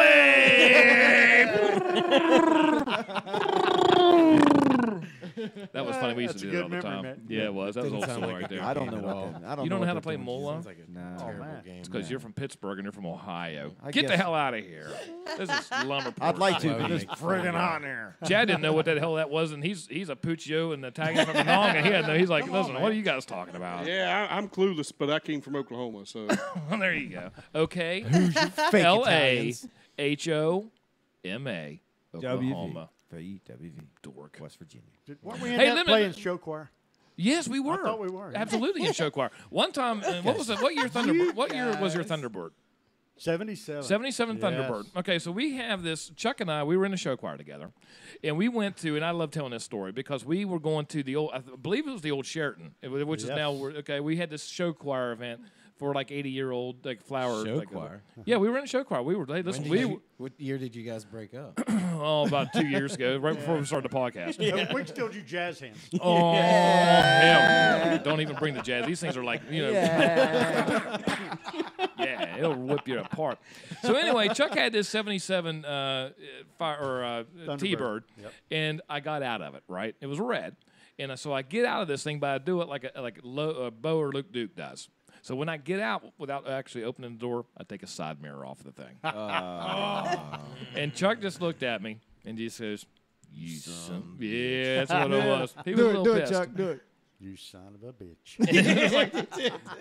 That was funny. We used to That's do a that all good the memory, time. man. Yeah, it was. That was Didn't old sound school like right a there. I don't know At what all. that. I don't You know don't know how what to play that Mola? Sounds like a No. terrible man. game. It's because you're from Pittsburgh and you're from Ohio. I Get the guess- hell out of here. This is Lumberport. I'd like to, Why would but you it's make fun of friggin' it? hot in there. Chad didn't know what the hell that was, and he's a Puccio and the Italian from Monongah. He had no. He's like, listen, what are you guys talking about? Yeah, I'm clueless, but I came from Oklahoma, so There you go. Okay. Fake L-A-H-O-M-A. Italians. Oklahoma. WV. Dork. West Virginia. Weren't we in Hey, that let me- playing show choir? Yes, we were. thought we were, yeah. Absolutely in show choir. One time, what was it? What year Thunderbird? What year was your Thunderbird? 77. 77 Yes. Thunderbird. Okay, so we have this. Chuck and I, we were in the show choir together, and we went to. And I love telling this story because we were going to the old. I believe it was the old Sheraton, which is Yes. now. Okay, we had this show choir event for like 80-year-old like flower Show like, choir? Yeah, we were in a show choir. We were. Hey, listen, What year did you guys break up? about 2 years ago, right before we started the podcast. We can still do jazz hands. Oh, hell. Don't even bring the jazz. These things are like, yeah, it'll whip you apart. So anyway, Chuck had this 77 T-Bird, and I got out of it, right? It was red. And so I get out of this thing, but I do it like Bo or Luke Duke does. So when I get out, without actually opening the door, I take a side mirror off the thing. And Chuck just looked at me and just says, "You son." Yeah, that's what it was. He was a little pissed. Chuck, do it. You son of a bitch.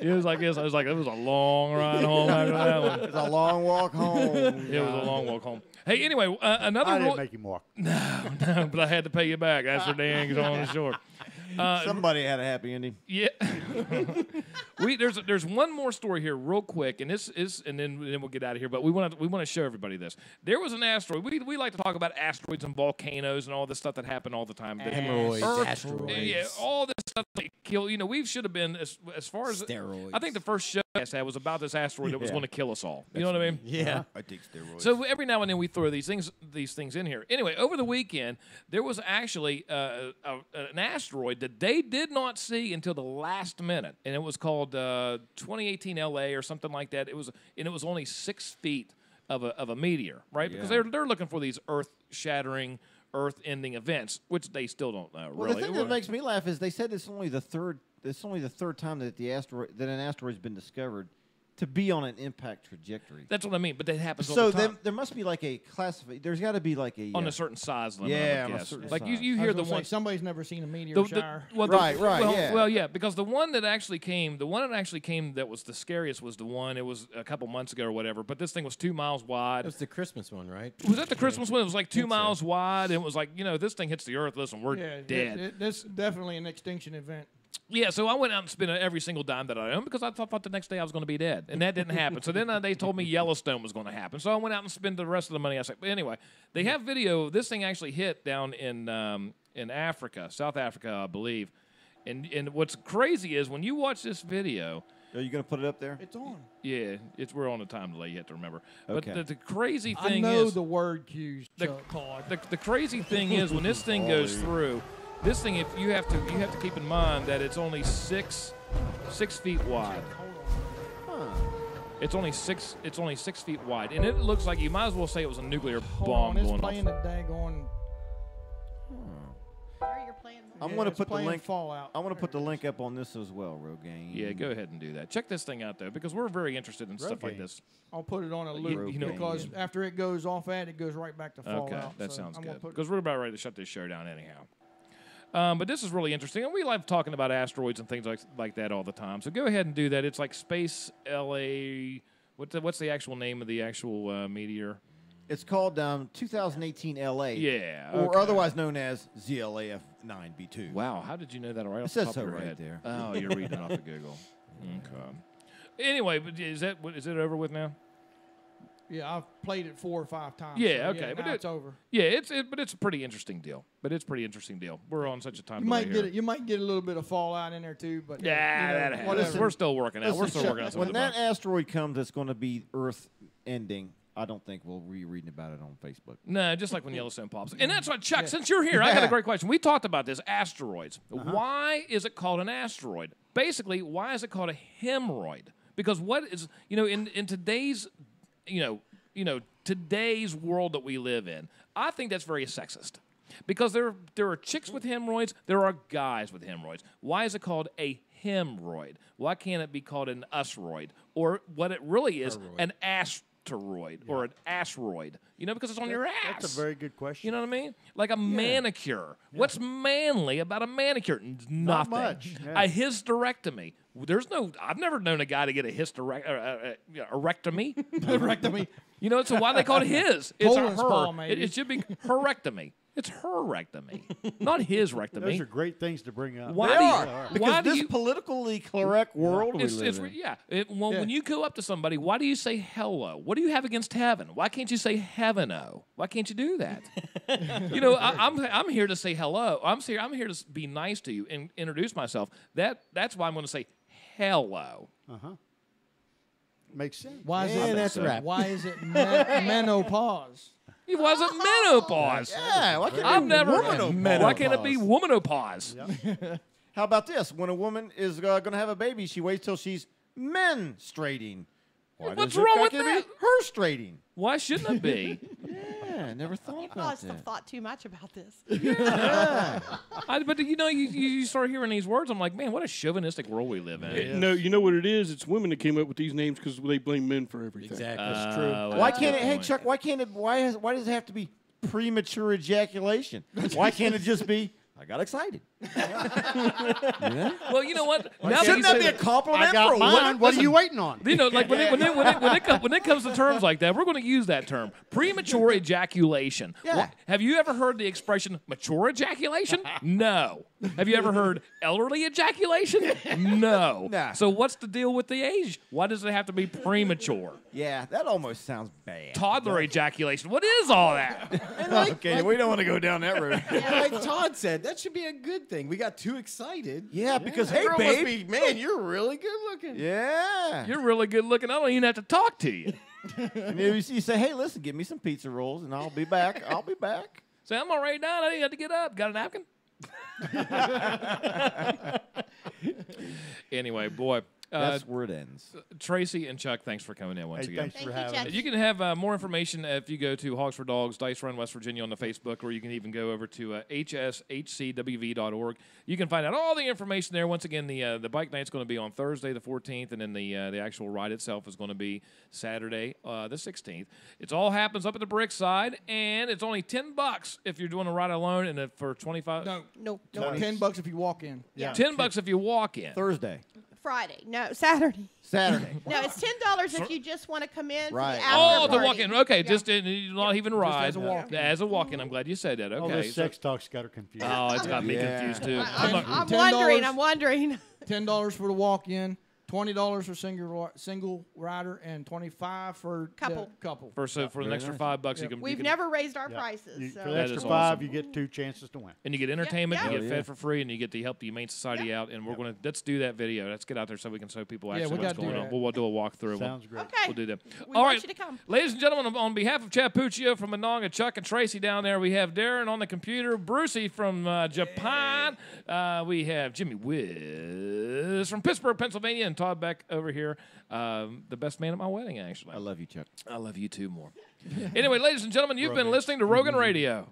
He was like this. I was like, it was a long ride home after that one. It's a long walk home. It was a long walk home. Hey, anyway, another I rule. didn't make him walk. No, but I had to pay you back. That's for dang on the shore. Somebody had a happy ending. Yeah. There's one more story here, real quick, and this is, and then we'll get out of here. But we want to show everybody this. There was an asteroid. We like to talk about asteroids and volcanoes and all this stuff that happen all the time. Hemorrhoids, Earth- asteroids. Yeah, all this stuff that kill. You know, we should have been as far as Steroids. I think the first show I had was about this asteroid that was going to kill us all. You know what I mean? Yeah. I take steroids. So every now and then we throw these things in here. Anyway, over the weekend there was actually an asteroid that they did not see until the last minute, and it was called 2018 LA or something like that. It was only 6 feet of a meteor, right? Because they're looking for these earth-shattering, earth-ending events, which they still don't know. Well, really, the thing that makes me laugh is they said it's only the third time that an asteroid's been discovered to be on an impact trajectory. That's what I mean. But that happens all So the time. there must be like a classified. There's got to be like a On a certain size limit, I Yeah, would on a guess. certain Like size. you I hear was the gonna say, one. somebody's never seen a meteor The, shower. well, Right, well, yeah. Well, yeah, because the one that actually came that was the scariest was the one. It was a couple months ago or whatever. But this thing was 2 miles wide. That was the Christmas one, right? Was that the Christmas one? It was like 2 miles wide. And it was like, this thing hits the Earth. Listen, we're Yeah, dead. This definitely an extinction event. Yeah, so I went out and spent every single dime that I owned because I thought the next day I was going to be dead, and that didn't happen. So then they told me Yellowstone was going to happen. So I went out and spent the rest of the money. I said, but anyway, they have video. This thing actually hit down in Africa, South Africa, I believe. And what's crazy is when you watch this video. Are you going to put it up there? It's on. Yeah, we're on a time delay. You have to remember. Okay. But the crazy I thing know is the word cues, Todd. the crazy thing is when this thing goes through. This thing, if you have to keep in mind that it's only 6 feet wide. It's only 6 feet wide, and it looks like you might as well say it was a nuclear bomb It's going playing off. the daggone. You're playing I'm going to it's put the playing link. Fallout. I want to put the link up on this as well, Rogaine. Yeah, go ahead and do that. Check this thing out though, because we're very interested in stuff like Rogaine. this. I'll put it on a loop you know- because after it goes off it goes right back to Fallout. Okay, that so sounds I'm gonna good. put- Because we're about ready to shut this show down anyhow. But this is really interesting, and we love talking about asteroids and things like that all the time. So go ahead and do that. It's like Space LA. What's the actual name of the actual meteor? It's called 2018 LA. Yeah. Or otherwise known as ZLAF9B2. Wow, how did you know that right It off the says top so of your right head? there. Oh, you're reading it off of Google. Okay. Anyway, but is it over with now? Yeah, I've played it 4 or 5 times. Yeah, so okay, but it's over. Yeah, but it's a pretty interesting deal. We're on such a time. You might get a little bit of fallout in there too, but that happens. We're still working out. We're still working on something. When that asteroid comes, it's going to be Earth ending. I don't think we'll be reading about it on Facebook. No, just like when Yellowstone pops. And that's what, Chuck, since you're here, I got a great question. We talked about this, asteroids. Why is it called an asteroid? Basically, why is it called a hemorrhoid? Because what is, in today's, today's world that we live in, I think that's very sexist. Because there are chicks with hemorrhoids, there are guys with hemorrhoids. Why is it called a hemorrhoid? Why can't it be called an usroid? Or what it really is, an asteroid or an asteroid, because it's on your ass. That's a very good question. You know what I mean? Like a manicure. What's manly about a manicure? Nothing. Not much. Yeah. A hysterectomy. I've never known a guy to get a erectomy. Erectomy. So why they call it his? It's Colon spa, maybe. It should be herectomy. It's her rectomy, not his rectomy. Those are great things to bring up. Because this politically correct world we live in. Yeah. When you go up to somebody, why do you say hello? What do you have against heaven? Why can't you say heaven-o? Why can't you do that? I'm here to say hello. I'm here to be nice to you and introduce myself. That's why I'm going to say hello. Makes sense. Why is it? That's right. Why is it menopause? It wasn't menopause. Yeah, why can't I've it be never. womanopause? Why can't it be womanopause? How about this? When a woman is going to have a baby, she waits till she's menstruating. What's wrong with that? Her strating. Why shouldn't it be? Yeah, never thought You about must have that. thought too much about this. But you start hearing these words, I'm like, man, what a chauvinistic world we live in. No, you know what it is? It's women that came up with these names because they blame men for everything. Exactly. That's true. Why can't it? Hey, Chuck. Why can't it? Why does it have to be premature ejaculation? Why can't it just be? I got excited. Well, you know what? Shouldn't that be a compliment? I got mine. What are you waiting on? Like when it comes to terms like that, we're going to use that term, premature ejaculation. Yeah. Have you ever heard the expression mature ejaculation? No. Have you ever heard elderly ejaculation? No. Nah. So what's the deal with the age? Why does it have to be premature? Yeah, that almost sounds bad. Toddler ejaculation. What is all that? Okay, we don't want to go down that road. Like Todd said, that should be a good thing. We got too excited. Yeah, because That hey, girl must babe. be, man, you're really good looking. Yeah. You're really good looking. I don't even have to talk to you. And you say, hey, listen, give me some pizza rolls, and I'll be back. I'll be back. Say, I'm all right now. I didn't have to get up. Got a napkin? Anyway, boy. That's where it ends. Tracy and Chuck, thanks for coming in once again. Thanks for having me. You can have more information if you go to Hogs for Dogs, Dice Run, West Virginia on the Facebook, or you can even go over to hshcwv.org. You can find out all the information there. Once again, the bike night's going to be on Thursday the 14th, and then the actual ride itself is going to be Saturday the 16th. It all happens up at the Brickside, and it's only $10 if you're doing a ride alone, and for $25. No. $10 if you walk in. Yeah. $10 if you walk in. Thursday. Friday. No, Saturday. Saturday. No, it's $10 if you just want to come in. Right. For the after the party. walk-in. Okay, Yeah. just not even ride. as a walk-in. As a walk-in. I'm glad you said that. All Okay. this sex talk's got her confused. Oh, it's got me confused too. I'm $10 wondering. I'm wondering. $10 for the walk-in, $20 for single rider, and $25 for Couple. the couple. For an extra $5, you can. We've you can, never raised our Yeah. prices. For So. the That extra is $5, awesome. you get 2 chances to win. and you get entertainment, Yeah. you get Oh, fed yeah. for free, and you get to help the Humane Society out. And we're gonna let's do that video. Let's get out there so we can show people Yeah, actually we what's gotta do going on. that. We'll do a walkthrough. Sounds great. Okay. We'll do that. We All want right, you to come. ladies and gentlemen, on behalf of Chad Puccio from Monongah, Chuck and Tracy down there, we have Darren on the computer, Brucey from Japan, we have Jimmy Wiz from Pittsburgh, Pennsylvania, and Todd Beck over here, the best man at my wedding, actually. I love you, Chuck. I love you too more. Anyway, ladies and gentlemen, you've been listening to Rogan Radio.